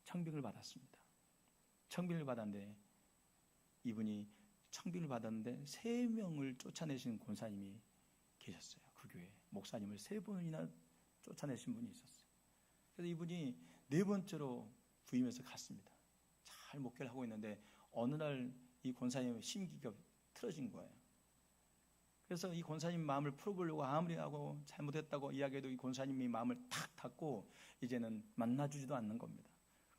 청빙을 받았습니다. 청빙을 받았는데 이분이 청빙을 받았는데 3명을 쫓아내신 권사님이 계셨어요. 그 교회에 목사님을 3번이나 쫓아내신 분이 있었어요. 그래서 이분이 4번째로 부임해서 갔습니다. 잘 목회를 하고 있는데 어느 날 이 권사님의 심기가 틀어진 거예요. 그래서 이 권사님 마음을 풀어보려고 아무리 하고 잘못했다고 이야기해도 이 권사님이 마음을 탁 닫고 이제는 만나주지도 않는 겁니다.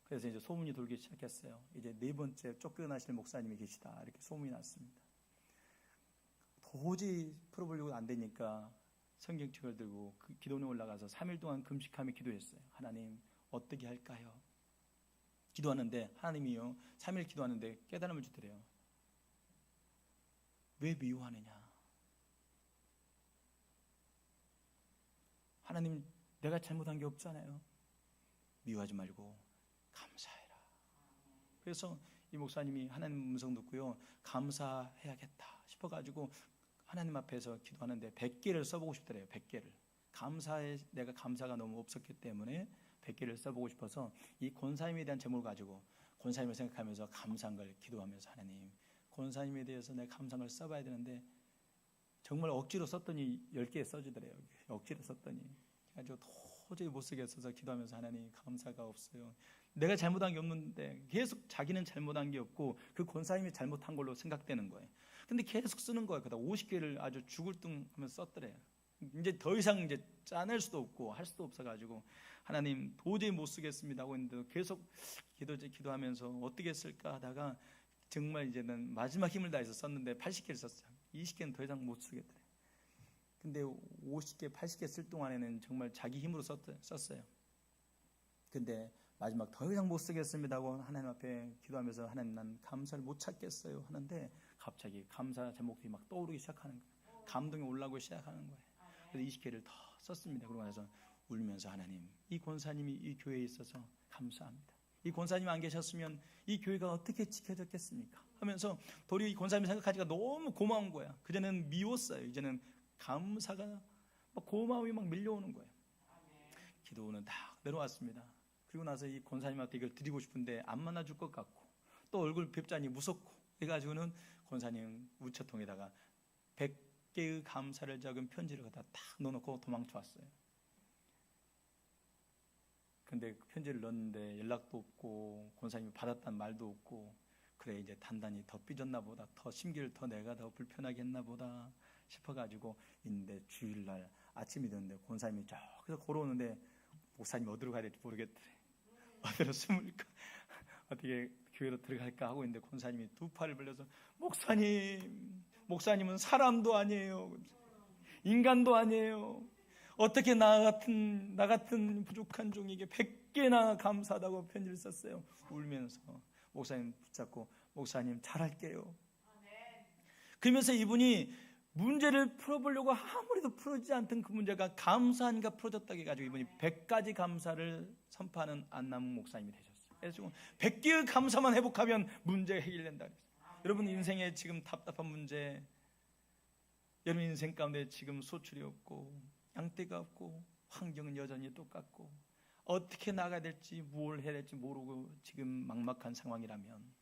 그래서 이제 소문이 돌기 시작했어요. 이제 4번째 쫓겨나실 목사님이 계시다, 이렇게 소문이 났습니다. 도저히 풀어보려고 안 되니까 성경책을 들고 그 기도원에 올라가서 3일 동안 금식하며 기도했어요. 하나님 어떻게 할까요? 기도하는데 하나님이요 3일 기도하는데 깨달음을 주더래요. 왜 미워하느냐? 하나님 내가 잘못한 게 없잖아요. 미워하지 말고 감사해라. 그래서 이 목사님이 하나님 음성 듣고요 감사해야겠다 싶어가지고 하나님 앞에서 기도하는데 100개를 써보고 싶더래요. 100개를. 내가 감사가 너무 없었기 때문에 100개를 써보고 싶어서 이 권사님에 대한 제목을 가지고 권사님을 생각하면서 감사한 걸 기도하면서 하나님 권사님에 대해서 내가 감사한 걸 써봐야 되는데 정말 억지로 썼더니 10개 써주더래요. 억지로 썼더니 그래가지고 도저히 못 쓰겠어서 기도하면서 하나님 감사가 없어요. 내가 잘못한 게 없는데 계속 자기는 잘못한 게 없고 그 권사님이 잘못한 걸로 생각되는 거예요. 근데 계속 쓰는 거예요. 그러다 50개를 아주 죽을 둥 하면서 썼더래요. 이제 더 이상 이제 짜낼 수도 없고 할 수도 없어가지고 하나님 도저히 못 쓰겠습니다 하고 있는데 계속 기도하면서 어떻게 쓸까 하다가 정말 이제는 마지막 힘을 다해서 썼는데 80개를 썼어요. 20개는 더 이상 못 쓰겠더래요. 근데 50개, 80개 쓸 동안에는 정말 자기 힘으로 썼어요. 근데 마지막 더 이상 못 쓰겠습니다 하고 하나님 앞에 기도하면서 하나님 난 감사를 못 찾겠어요 하는데 갑자기 감사 제목들이 막 떠오르기 시작하는 거예요. 감동이 올라오기 시작하는 거예요. 그래서 20개를 더 썼습니다. 그러고 나서 울면서 하나님 이 권사님이 이 교회에 있어서 감사합니다. 이 권사님 안 계셨으면 이 교회가 어떻게 지켜졌겠습니까? 하면서 도리어 이 권사님 생각하기가 너무 고마운 거야. 그전에는 미웠어요. 이제는 감사가 막 고마움이 막 밀려오는 거예요. 기도는 다 내려왔습니다. 그리고 나서 이 권사님한테 이걸 드리고 싶은데 안 만나줄 것 같고 또 얼굴 뵙자니 무섭고 해가지고는 권사님 우체통에다가 100개의 감사를 적은 편지를 갖다 딱 넣어놓고 도망쳐 왔어요. 근데 그 편지를 넣었는데 연락도 없고 권사님이 받았다는 말도 없고 그래 이제 단단히 더 삐졌나 보다, 더 심기를 더 내가 더 불편하게 했나 보다 싶어가지고 있는데 주일날 아침이 됐는데 권사님이 저기서 걸어오는데 목사님 어디로 가야 될지 모르겠더래. 어디로 숨을까 어떻게 교회로 들어갈까 하고 있는데 권사님이 두 팔을 벌려서 목사님은 사람도 아니에요, 인간도 아니에요. 어떻게 나 같은 부족한 종에게 100개나 감사하다고 편지를 썼어요. 울면서 목사님 붙잡고 목사님 잘할게요. 그러면서 이분이 문제를 풀어보려고 아무리도 풀어지지 않던 그 문제가 감사하니까 풀어졌다고 해가지고 이분이 100가지 감사를 선포하는 안남욱 목사님이 되셨어요. 그래서 100개의 감사만 회복하면 문제가 해결된다. 여러분 인생에 지금 답답한 문제, 여러분 인생 가운데 지금 소출이 없고 양떼가 없고 환경은 여전히 똑같고 어떻게 나가야 될지 뭘 해야 될지 모르고 지금 막막한 상황이라면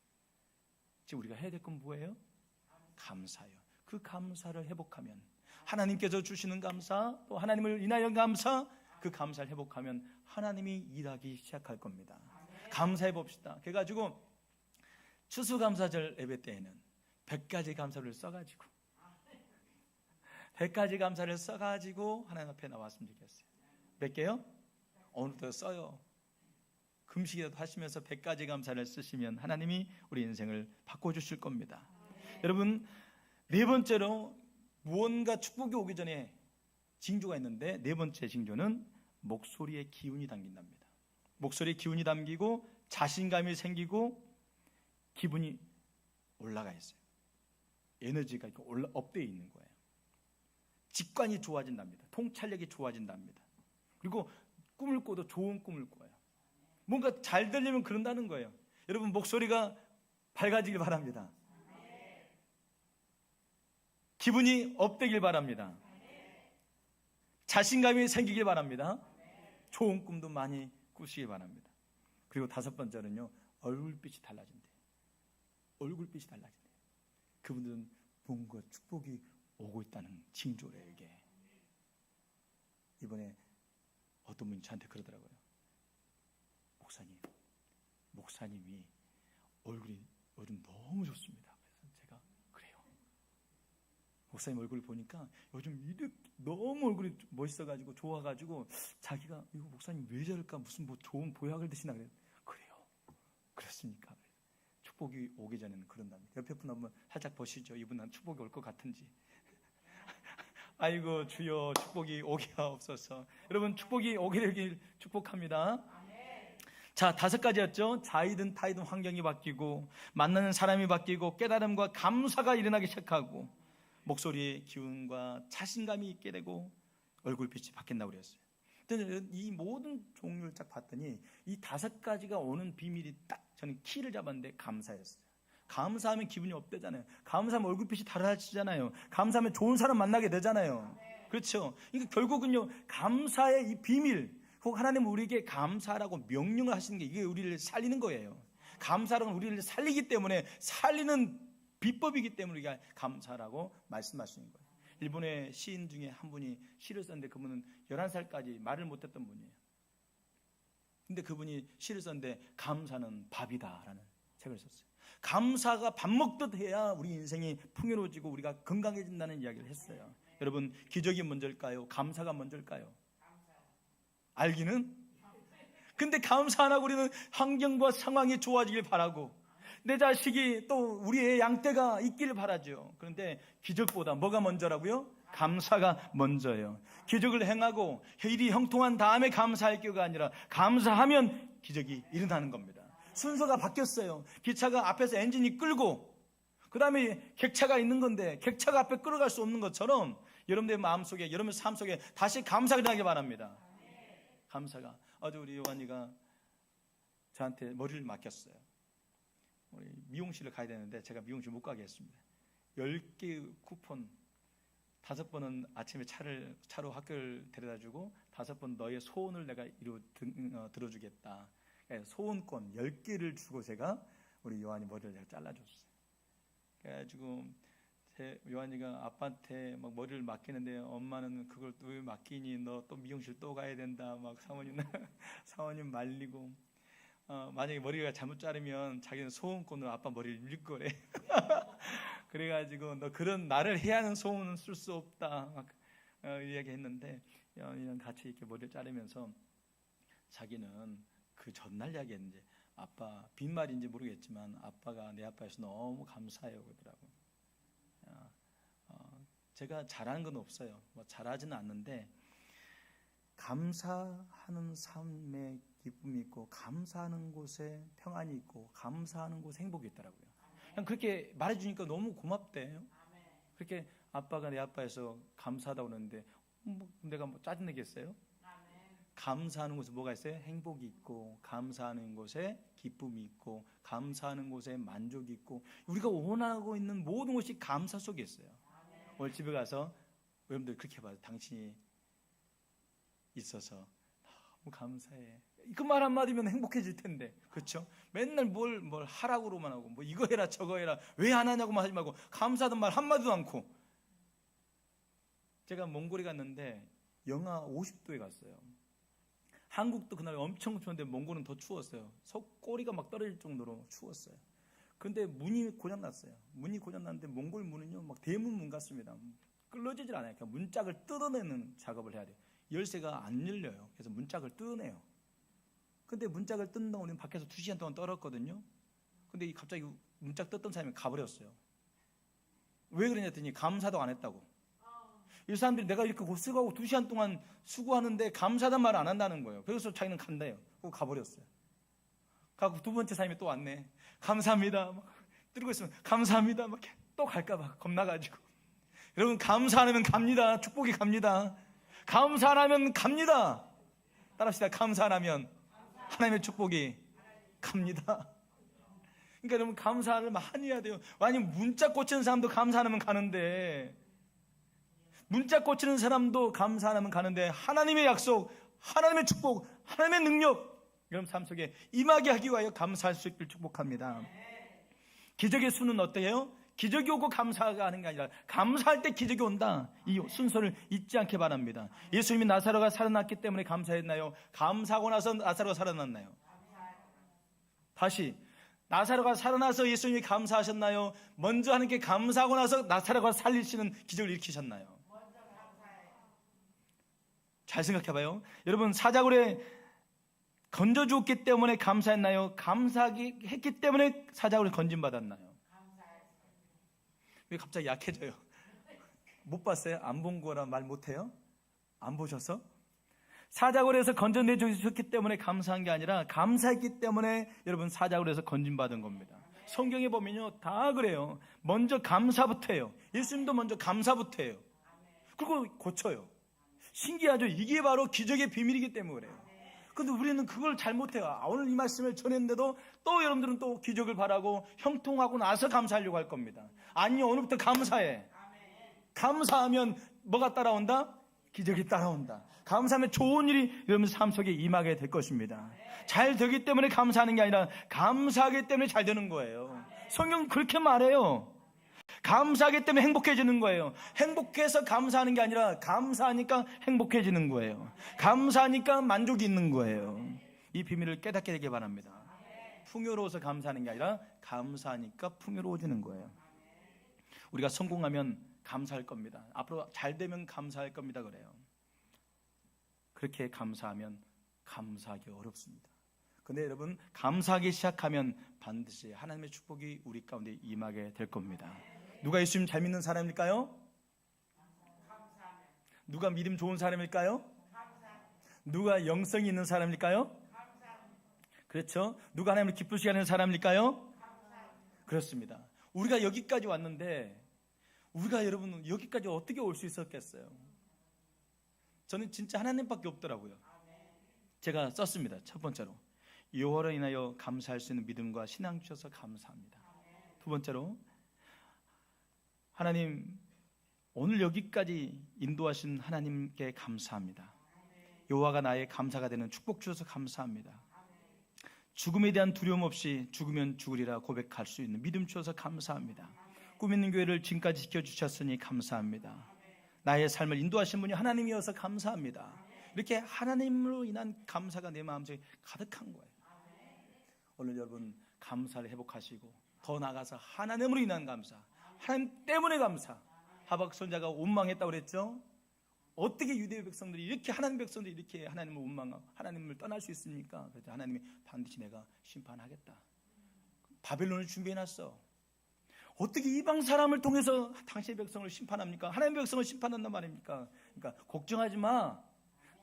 지금 우리가 해야 될 건 뭐예요? 감사요. 그 감사를 회복하면, 하나님께서 주시는 감사, 또 하나님을 인하여 감사, 그 감사를 회복하면 하나님이 일하기 시작할 겁니다. 감사해 봅시다. 그래가지고 추수감사절 예배 때에는 100가지 감사를 써가지고 100가지 감사를 써가지고 하나님 앞에 나왔으면 좋겠어요. 몇 개요? 오늘도 써요. 금식이라도 하시면서 100가지 감사를 쓰시면 하나님이 우리 인생을 바꿔주실 겁니다. 여러분, 네 번째로 무언가 축복이 오기 전에 징조가 있는데, 네 번째 징조는 목소리에 기운이 담긴답니다. 목소리에 기운이 담기고 자신감이 생기고 기분이 올라가 있어요. 에너지가 업되어 있는 거예요. 직관이 좋아진답니다. 통찰력이 좋아진답니다. 그리고 꿈을 꿔도 좋은 꿈을 꿔요. 뭔가 잘 되려면 그런다는 거예요. 여러분, 목소리가 밝아지길 바랍니다. 기분이 업되길 바랍니다. 자신감이 생기길 바랍니다. 좋은 꿈도 많이 꾸시길 바랍니다. 그리고 다섯 번째는요, 얼굴빛이 달라진대요. 얼굴빛이 달라진대요. 그분들은 뭔가 축복이 오고 있다는 징조래요. 이게 이번에 어떤 분이 저한테 그러더라고요. 목사님이 얼굴이 요즘 너무 좋습니다. 그래서 제가, 그래요, 목사님 얼굴을 보니까 요즘 이렇게 너무 얼굴이 멋있어가지고 좋아가지고 자기가 이거 목사님 왜 저럴까, 무슨 뭐 좋은 보약을 드시나 그래요. 그래요. 그렇습니까? 축복이 오기 전에는 그런답니다. 옆에 분 한번 살짝 보시죠. 이분은 축복이 올 것 같은지. 아이고 주여, 축복이 오게 하옵소서. 여러분, 축복이 오게 되길 축복합니다. 자, 다섯 가지였죠. 자이든 타이든 환경이 바뀌고, 만나는 사람이 바뀌고, 깨달음과 감사가 일어나기 시작하고, 목소리의 기운과 자신감이 있게 되고, 얼굴빛이 바뀐다고 그랬어요. 근데 이 모든 종류를 딱 봤더니 이 다섯 가지가 오는 비밀이 딱 저는 키를 잡았는데 감사였어요. 감사하면 기분이 업되잖아요. 감사하면 얼굴빛이 달라지잖아요. 감사하면 좋은 사람 만나게 되잖아요. 그렇죠? 그러니까 결국은요, 감사의 이 비밀, 혹 하나님은 우리에게 감사라고 명령을 하시는 게, 이게 우리를 살리는 거예요. 감사라는 우리를 살리기 때문에, 살리는 비법이기 때문에 우리가 감사라고 말씀하시는 거예요. 일본의 시인 중에 한 분이 시를 썼는데, 그분은 11살까지 말을 못했던 분이에요. 근데 그분이 시를 썼는데, 감사는 밥이다라는 책을 썼어요. 감사가 밥 먹듯 해야 우리 인생이 풍요로워지고 우리가 건강해진다는 이야기를 했어요. 여러분, 기적이 먼저일까요? 감사가 먼저일까요? 알기는? 근데 감사 안 하고 우리는 환경과 상황이 좋아지길 바라고, 내 자식이 또 우리의 양떼가 있기를 바라죠. 그런데 기적보다 뭐가 먼저라고요? 감사가 먼저예요. 기적을 행하고 일이 형통한 다음에 감사할 게가 아니라, 감사하면 기적이 일어나는 겁니다. 순서가 바뀌었어요. 기차가 앞에서 엔진이 끌고 그 다음에 객차가 있는 건데, 객차가 앞에 끌어갈 수 없는 것처럼 여러분들의 마음속에, 여러분의 삶 속에 다시 감사가 일어나기 바랍니다. 감사가. 어제 우리 요한이가 저한테 머리를 맡겼어요. 우리 미용실을 가야 되는데 제가 미용실 못 가게 했습니다. 10개 쿠폰, 5번은 아침에 차로 학교를 데려다주고, 5번 너의 소원을 내가 들어주겠다. 소원권 10개를 주고 제가 우리 요한이 머리를 제가 잘라줬어요. 그래가지고 요한이가 아빠한테 막 머리를 맡기는데, 엄마는 그걸 또 왜 맡기니, 너 또 미용실 또 가야 된다, 막 사모님 말리고, 만약에 머리가 잘못 자르면 자기는 소원권으로 아빠 머리를 밀 거래. 그래가지고 너 그런 나를 해야 하는 소원은 쓸 수 없다, 막 이야기했는데, 요한이랑 같이 이렇게 머리를 자르면서 자기는 그 전날 이야기했는데, 아빠, 빈말인지 모르겠지만 아빠가 내 아빠에서 너무 감사해요 그러더라고요. 제가 잘하는 건 없어요. 뭐 잘하지는 않는데, 감사하는 삶에 기쁨이 있고, 감사하는 곳에 평안이 있고, 감사하는 곳에 행복이 있더라고요. 그냥 그렇게 말해주니까 너무 고맙대요. 그렇게 아빠가 내 아빠에서 감사하다고 그러는데, 내가 뭐 짜증내겠어요? 감사하는 곳에 뭐가 있어요? 행복이 있고, 감사하는 곳에 기쁨이 있고, 감사하는 곳에 만족이 있고, 우리가 원하고 있는 모든 것이 감사 속에 있어요. 오늘 집에 가서 여러분들 그렇게 봐요. 당신이 있어서 너무 감사해. 그 말 한마디면 행복해질 텐데, 그렇죠? 맨날 뭘 하라고만 하고, 뭐 이거 해라 저거 해라, 왜 안 하냐고만 하지 말고, 감사하던 말 한마디도 않고, 제가 몽골에 갔는데 영하 50도에 갔어요. 한국도 그날 엄청 추웠는데 몽골은 더 추웠어요. 꼬리가 막 떨어질 정도로 추웠어요. 그런데 문이 고장났어요. 문이 고장났는데 몽골 문은요, 막 대문 문 같습니다. 끌어지질 않아요. 그러니까 문짝을 뜯어내는 작업을 해야 돼요. 열쇠가 안 열려요. 그래서 문짝을 뜯어내요. 근데 문짝을 뜯는다고 우리는 밖에서 2시간 동안 떨었거든요. 근데 갑자기 문짝 뜯던 사람이 가버렸어요. 왜 그러냐 했더니 감사도 안 했다고. 이 사람들이 내가 이렇게 고생하고 2시간 동안 수고하는데 감사하단 말을 안 한다는 거예요. 그래서 자기는 간대요. 그리고 가버렸어요. 가고 두 번째 사람이 또 왔네. 감사합니다. 막 들고 있으면 감사합니다. 막 또 갈까봐 겁나가지고. 여러분, 감사 안 하면 갑니다. 축복이 갑니다. 감사 안 하면 갑니다. 따라합시다. 감사 안 하면 하나님의 축복이 갑니다. 그러니까 여러분, 감사를 많이 해야 돼요. 아니, 문자 꽂히는 사람도 감사 안 하면 가는데, 문자 꽂히는 사람도 감사 안 하면 가는데, 하나님의 약속, 하나님의 축복, 하나님의 능력, 여러분 삶 속에 임하게 하기 위하여 감사할 수 있기를 축복합니다. 기적의 수는 어때요? 기적이 오고 감사가 하는 게 아니라 감사할 때 기적이 온다. 이 순서를 잊지 않게 바랍니다. 예수님이 나사로가 살아났기 때문에 감사했나요? 감사하고 나서 나사로가 살아났나요? 다시, 나사로가 살아나서 예수님이 감사하셨나요? 먼저 하나님께 감사하고 나서 나사로가 살리시는 기적을 일으키셨나요? 잘 생각해봐요. 여러분, 사자굴에 건져주었기 때문에 감사했나요? 감사했기 때문에 사자굴에 건짐받았나요? 왜 갑자기 약해져요? 못 봤어요? 안 본 거라 말 못해요? 안 보셔서? 사자굴에서 건져내주셨기 때문에 감사한 게 아니라 감사했기 때문에 여러분 사자굴에서 건짐받은 겁니다. 성경에 보면요, 다 그래요. 먼저 감사부터 해요. 예수님도 먼저 감사부터 해요. 그리고 고쳐요. 신기하죠? 이게 바로 기적의 비밀이기 때문에 그래요. 근데 우리는 그걸 잘못해요. 오늘 이 말씀을 전했는데도 또 여러분들은 또 기적을 바라고 형통하고 나서 감사하려고 할 겁니다. 아니요, 오늘부터 감사해. 감사하면 뭐가 따라온다? 기적이 따라온다. 감사하면 좋은 일이 여러분 삶 속에 임하게 될 것입니다. 잘 되기 때문에 감사하는 게 아니라 감사하기 때문에 잘 되는 거예요. 성경은 그렇게 말해요. 감사하기 때문에 행복해지는 거예요. 행복해서 감사하는 게 아니라 감사하니까 행복해지는 거예요. 감사하니까 만족이 있는 거예요. 이 비밀을 깨닫게 되길 바랍니다. 풍요로워서 감사하는 게 아니라 감사하니까 풍요로워지는 거예요. 우리가 성공하면 감사할 겁니다. 앞으로 잘 되면 감사할 겁니다. 그래요. 그렇게 감사하면 감사하기 어렵습니다. 근데 여러분, 감사하기 시작하면 반드시 하나님의 축복이 우리 가운데 임하게 될 겁니다. 누가 예수님 잘 믿는 사람일까요? 누가 믿음 좋은 사람일까요? 누가 영성이 있는 사람일까요? 그렇죠? 누가 하나님을 기쁘시게 하는 사람일까요? 그렇습니다. 우리가 여기까지 왔는데 우리가 여러분 여기까지 어떻게 올 수 있었겠어요? 저는 진짜 하나님밖에 없더라고요. 제가 썼습니다. 첫 번째로, 여호와로 인하여 감사할 수 있는 믿음과 신앙 주셔서 감사합니다. 두 번째로, 하나님 오늘 여기까지 인도하신 하나님께 감사합니다. 여호와가 나의 감사가 되는 축복 주셔서 감사합니다. 죽음에 대한 두려움 없이 죽으면 죽으리라 고백할 수 있는 믿음 주셔서 감사합니다. 꿈 있는 교회를 지금까지 지켜주셨으니 감사합니다. 나의 삶을 인도하신 분이 하나님이어서 감사합니다. 이렇게 하나님으로 인한 감사가 내 마음속에 가득한 거예요. 오늘 여러분 감사를 회복하시고 더 나아가서 하나님으로 인한 감사, 하나님 때문에 감사. 하박국 선지자가 원망했다고 그랬죠. 어떻게 유대 백성들이 이렇게 하나님 백성들이 이렇게 하나님을 원망하고 하나님을 떠날 수 있습니까? 그래서 하나님이 반드시 내가 심판하겠다. 바벨론을 준비해놨어. 어떻게 이방 사람을 통해서 당신의 백성을 심판합니까? 하나님의 백성을 심판한단 말입니까? 그러니까 걱정하지 마.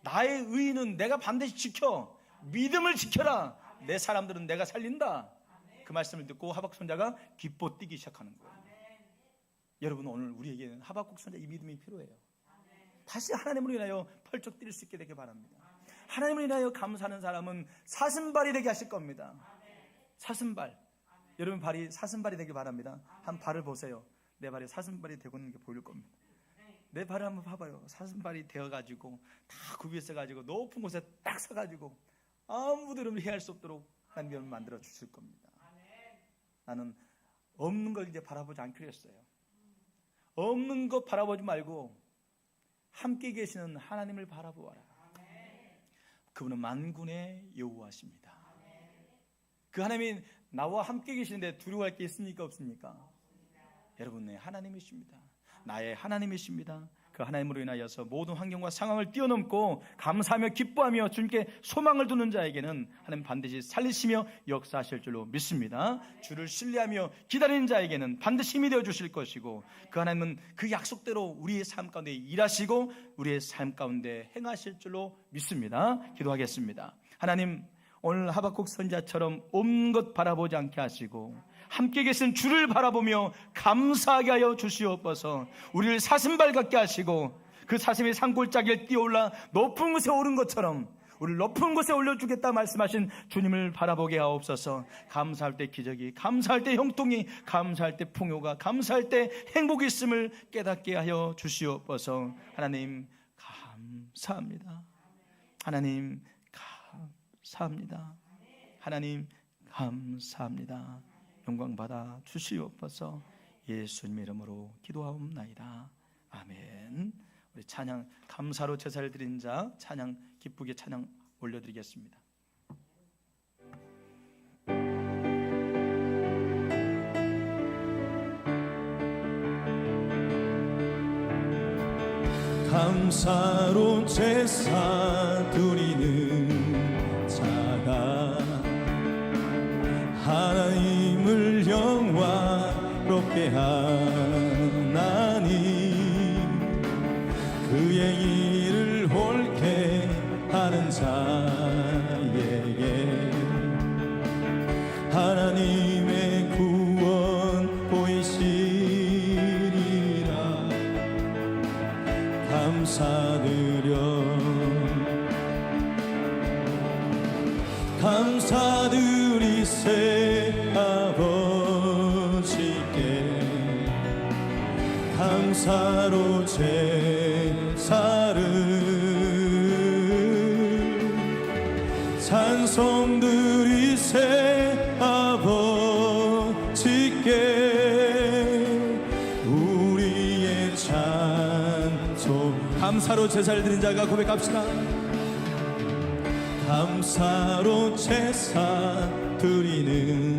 나의 의는 내가 반드시 지켜. 믿음을 지켜라. 내 사람들은 내가 살린다. 그 말씀을 듣고 하박국 선지자가 기뻐 뛰기 시작하는 거예요. 여러분, 오늘 우리에게는 하박국 선지자 이 믿음이 필요해요. 다시 하나님으로 인하여 펄쩍 뛸 수 있게 되길 바랍니다. 하나님으로 인하여 감사하는 사람은 사슴발이 되게 하실 겁니다. 사슴발. 여러분 발이 사슴발이 되길 바랍니다. 한 발을 보세요. 내 발이 사슴발이 되고 있는 게 보일 겁니다. 내 발을 한번 봐봐요. 사슴발이 되어가지고 다 구비했어가지고 높은 곳에 딱 서가지고 아무도 여러분 해할 수 없도록 하나님이 여러분 만들어 주실 겁니다. 나는 없는 걸 이제 바라보지 않기로 했어요. 없는 것 바라보지 말고 함께 계시는 하나님을 바라보아라. 그분은 만군의 여호와십니다. 그 하나님이 나와 함께 계시는데 두려워할 게 있습니까? 없습니까? 여러분, 네, 하나님이십니다. 나의 하나님이십니다. 그 하나님으로 인하여서 모든 환경과 상황을 뛰어넘고 감사하며 기뻐하며 주님께 소망을 두는 자에게는 하나님 반드시 살리시며 역사하실 줄로 믿습니다. 주를 신뢰하며 기다리는 자에게는 반드시 힘이 되어 주실 것이고, 그 하나님은 그 약속대로 우리의 삶 가운데 일하시고 우리의 삶 가운데 행하실 줄로 믿습니다. 기도하겠습니다. 하나님, 오늘 하박국 선지자처럼 온 것 바라보지 않게 하시고 함께 계신 주를 바라보며 감사하게 하여 주시옵소서. 우리를 사슴발 같게 하시고 그 사슴이 산골짜기를 뛰어올라 높은 곳에 오른 것처럼 우리를 높은 곳에 올려주겠다 말씀하신 주님을 바라보게 하옵소서. 감사할 때 기적이, 감사할 때 형통이, 감사할 때 풍요가, 감사할 때 행복이 있음을 깨닫게 하여 주시옵소서. 하나님 감사합니다. 하나님 감사합니다. 하나님 감사합니다. 영광 받아 주시옵소서. 예수님의 이름으로 기도하옵나이다. 아멘. 우리 찬양, 감사로 제사를 드린 자 찬양, 기쁘게 찬양 올려드리겠습니다. 감사로 제사 드리는 자가 하나님을 영화롭게 하나니 그의 일을 옳게 하는 자에게 하나님의 구원 보이시리라. 감사드려 감사드리세 아버지께 감사로 제사를 찬송 드리세 아버지께 우리의 찬송. 감사로 제사를 드린 자가 고백합시다. 감사로 제사 드리는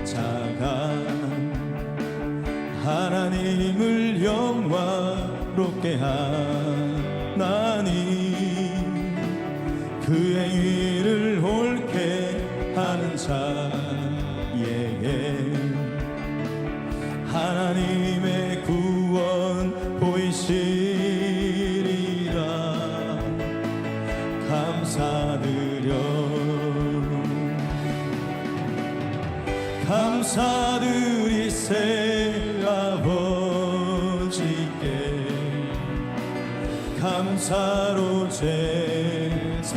자가 하나님을 영화롭게 하나니 그의 일을 옳게 하는 자에게 하나님의 구원 보이시리라. 감사드려 감사드리세 아버지께 감사로 제사를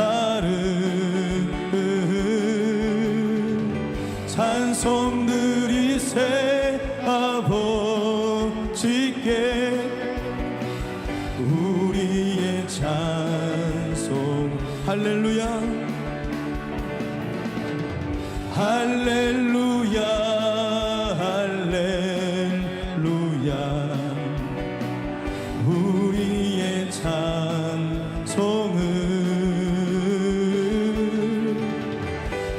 찬송 드리세 아버지께 우리의 찬송. 할렐루야 할렐루야 할렐루야 우리의 찬송을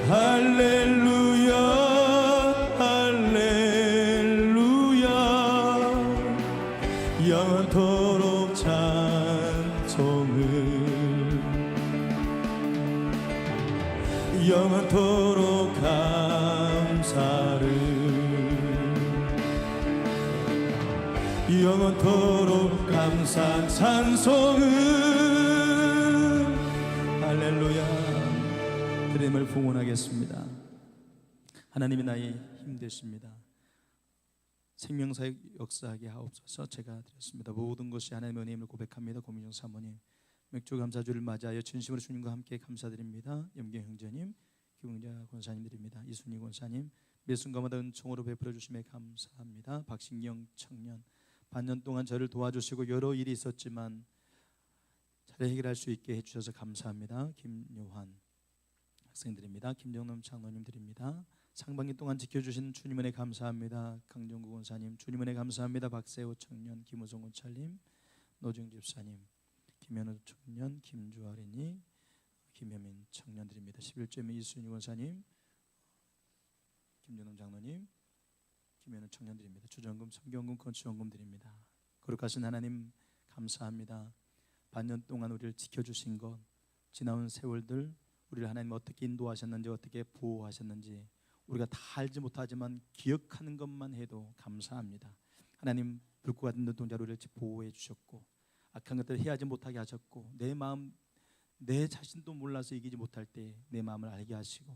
할렐루야 할렐루야 영원토록 찬송을 영원토록 감사를 영원토록 감사 찬송을 할렐루야 드림을 봉헌하겠습니다. 하나님이 나의 힘 되십니다. 생명사역 역사하게 하옵소서. 제가 드렸습니다. 모든 것이 하나님의 은혜임을 고백합니다. 고민정 사모님, 맥주 감사주를 맞이하여 진심으로 주님과 함께 감사드립니다. 염경 형제님, 김웅자 권사님들입니다. 이순희 권사님, 매 순간마다 은총으로 베풀어 주심에 감사합니다. 박신경 청년, 반년 동안 저를 도와주시고 여러 일이 있었지만 잘 해결할 수 있게 해주셔서 감사합니다. 김요한 학생들입니다. 김정남 장로님들입니다. 상반기 동안 지켜주신 주님 은혜 감사합니다. 강정구 권사님, 주님 은혜 감사합니다. 박세호 청년, 김우성 권찰님, 노정 집사님, 김현우 청년, 김주 어린이, 김현민 청년들입니다. 11조의 이순희 원사님, 김준호 장로님, 김현우 청년들입니다. 주전금, 성경금, 건축원금 드립니다. 거룩하신 하나님 감사합니다. 반년 동안 우리를 지켜주신 것, 지나온 세월들 우리를 하나님 어떻게 인도하셨는지, 어떻게 보호하셨는지 우리가 다 알지 못하지만 기억하는 것만 해도 감사합니다. 하나님 불과 같은 눈동자로 우리를 보호해 주셨고 악한 것들을 해하지 못하게 하셨고, 내 마음, 내 자신도 몰라서 이기지 못할 때 내 마음을 알게 하시고,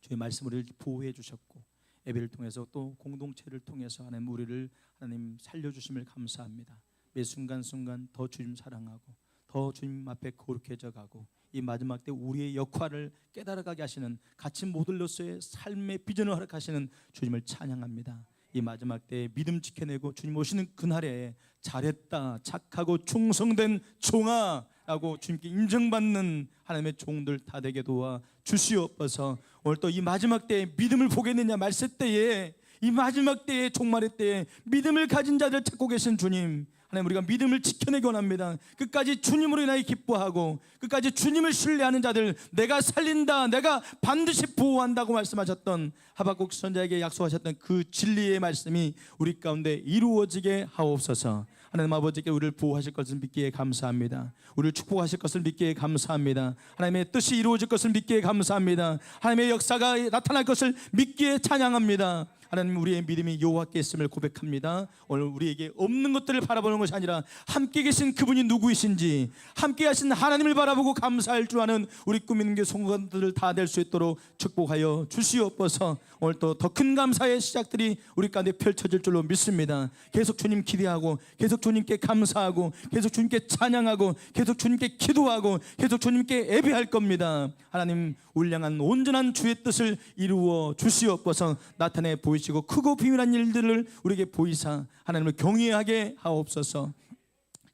주의 말씀을 우리를 보호해 주셨고, 예배를 통해서 또 공동체를 통해서 하나님 우리를 하나님 살려주심을 감사합니다. 매 순간순간 더 주님 사랑하고 더 주님 앞에 거룩해져 가고, 이 마지막 때 우리의 역할을 깨달아가게 하시는 갇힌 모델로서의 삶의 비전을 허락하시는 주님을 찬양합니다. 이 마지막 때에 믿음 지켜내고 주님 오시는 그날에 잘했다, 착하고 충성된 종아 라고 주님께 인정받는 하나님의 종들 다 되게 도와 주시옵소서. 오늘 또 이 마지막 때에 믿음을 보겠느냐 말세 때에, 이 마지막 때에 종말의 때에 믿음을 가진 자들 찾고 계신 주님, 하나님 우리가 믿음을 지켜내기 원합니다. 끝까지 주님으로 인하여 기뻐하고 끝까지 주님을 신뢰하는 자들 내가 살린다, 내가 반드시 보호한다고 말씀하셨던 하박국 선지자에게 약속하셨던 그 진리의 말씀이 우리 가운데 이루어지게 하옵소서. 하나님 아버지께 우리를 보호하실 것을 믿기에 감사합니다. 우리를 축복하실 것을 믿기에 감사합니다. 하나님의 뜻이 이루어질 것을 믿기에 감사합니다. 하나님의 역사가 나타날 것을 믿기에 찬양합니다. 하나님 우리의 믿음이 여호와께 있음을 고백합니다. 오늘 우리에게 없는 것들을 바라보는 것이 아니라 함께 계신 그분이 누구이신지, 함께 하신 하나님을 바라보고 감사할 줄 아는 우리 꿈 있는 게 성도들 다 될 수 있도록 축복하여 주시옵소서. 오늘 또 더 큰 감사의 시작들이 우리 가운데 펼쳐질 줄로 믿습니다. 계속 주님 기대하고 계속 주님께 감사하고 계속 주님께 찬양하고 계속 주님께 기도하고 계속 주님께 예배할 겁니다. 하나님 울량한 온전한 주의 뜻을 이루어 주시옵소서. 나타내 보이시고 크고 비밀한 일들을 우리에게 보이사 하나님을 경외하게 하옵소서.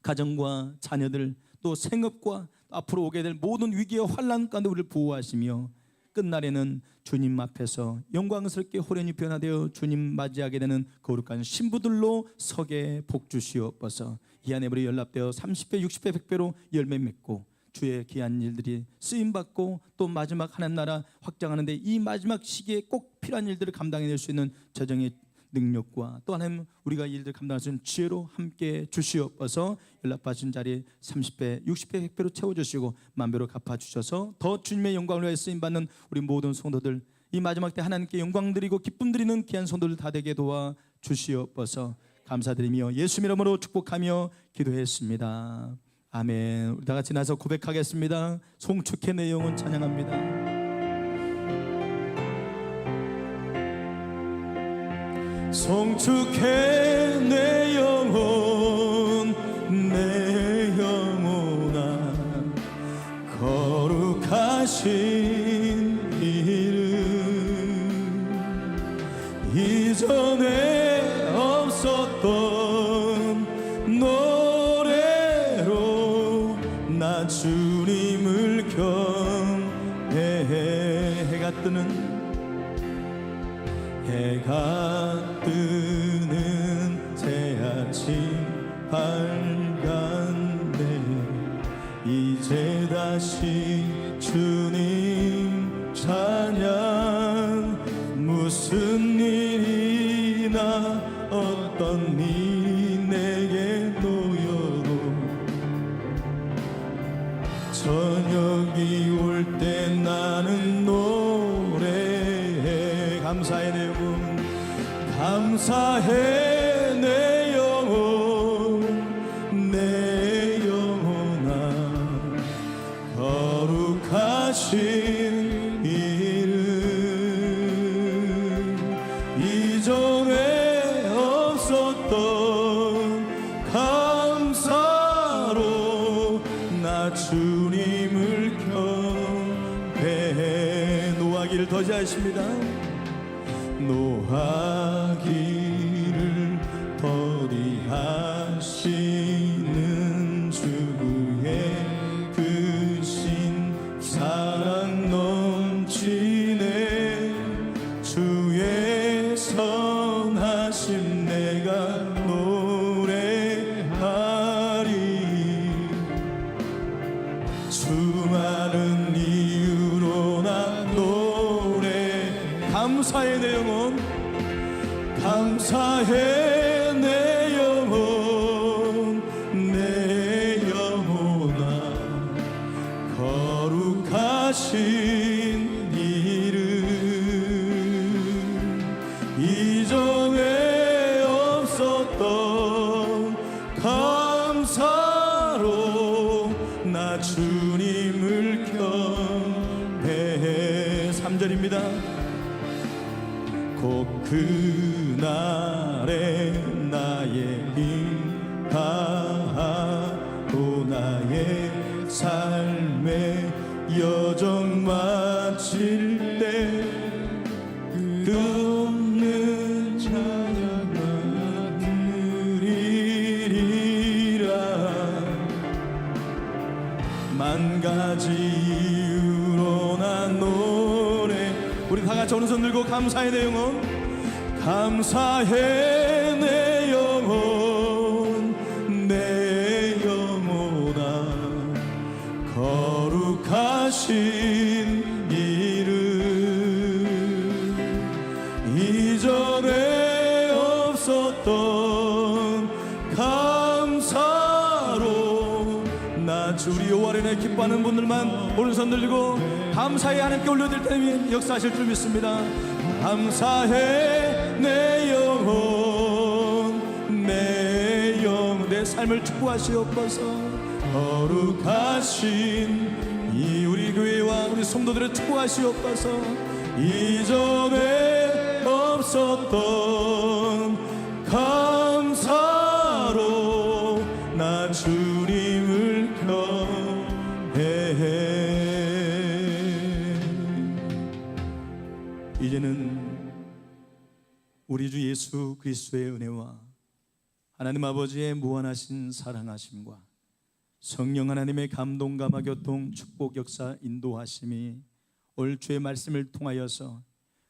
가정과 자녀들 또 생업과 앞으로 오게 될 모든 위기와 환난 가운데 우리를 보호하시며 끝날에는 주님 앞에서 영광스럽게 호련히 변화되어 주님 맞이하게 되는 거룩한 신부들로 서게 복 주시옵소서. 이 안에 우리 연락되어 30배, 60배, 100배로 열매 맺고 주의 귀한 일들이 쓰임받고 또 마지막 하나님 나라 확장하는데 이 마지막 시기에 꼭 필요한 일들을 감당해낼 수 있는 재정의 능력과 또 하나님 우리가 이 일들 감당할 수 있는 지혜로 함께 주시옵소서. 연락받으신 자리에 30배, 60배, 100배로 채워주시고 만배로 갚아주셔서 더 주님의 영광을 위해 쓰임받는 우리 모든 성도들, 이 마지막 때 하나님께 영광 드리고 기쁨 드리는 귀한 성도들 다 되게 도와 주시옵소서. 감사드리며 예수 이름으로 축복하며 기도했습니다. 아멘. 우리 다 같이 나서 고백하겠습니다. 송축해 내 영혼 찬양합니다. 송축해 내 영혼, 내 영혼아, 거룩하신 이름. 이전에 없었던 노래로 나 주님을 경배해. 해가 뜨는 새 아침 밝았네. 이제 다시 주님 찬양. 무슨 일이나 어떤 일이 내게 놓여도 저녁이 올 때 나는 노래해. 감사해 내 영혼, 감사해 내 영혼, 내 영혼아, 거룩하신 이름. 이전에 없었던 감사로 나 주님을 경배해. 노하기를 더디하십니다. 노하기를 더디하시는 주의 크신 사랑 넘치네. 주의 선하심 내가 노래하리. 수많은 이유로 난 노래 감사해 내 영혼 감사해 내 영혼 내 영혼아 거룩하신 이름 이전에 없었던 감사로 나 주님을 경배해 3절입니다 곧 그날에 나의 힘 다하고 나의 삶의 여정 마칠 때 끝없는 찬양만 드리리라 만 가지 이유로 난 노래 우리 다 같이 오른손 들고 감사해 내 영혼 감사해 내 영혼 내 영혼아 거룩하신 이름 이전에 없었던 감사로 나 우리 여호와를 기뻐하는 분들만 오른손 들고 감사해 하나님께 올려드릴 때면 역사하실 줄 믿습니다 감사해 내 영혼 내 영혼 내 삶을 축복하시옵소서 거룩하신 이 우리 교회와 우리 성도들을 축복하시옵소서 이전에 없었던 감사로 나 주님을 경배해 이제는 우리 주 예수 그리스도의 은혜와 하나님 아버지의 무한하신 사랑하심과 성령 하나님의 감동 감화 교통 축복 역사 인도하심이 오늘 주의 말씀을 통하여서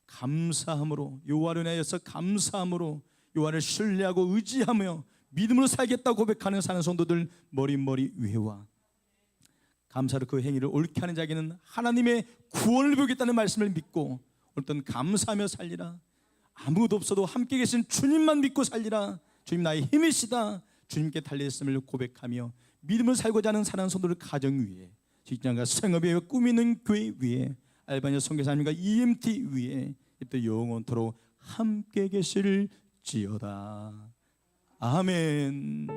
감사함으로 여호와를 인하여서 감사함으로 여호와를 신뢰하고 의지하며 믿음으로 살겠다고 고백하는 사는 성도들 머리 위에와 감사로 그 행위를 옳게 하는 자에게는 하나님의 구원을 보겠다는 말씀을 믿고 어떤 감사하며 살리라 아무도 없어도 함께 계신 주님만 믿고 살리라 주님 나의 힘이시다 주님께 달려있음을 고백하며 믿음을 살고자 하는 사랑하는 성도들 가정 위에 직장과 생업에 꿈이 있는 교회 위에 알바니아 선교사님과 EMT 위에 또 영원토록 함께 계실지어다 아멘.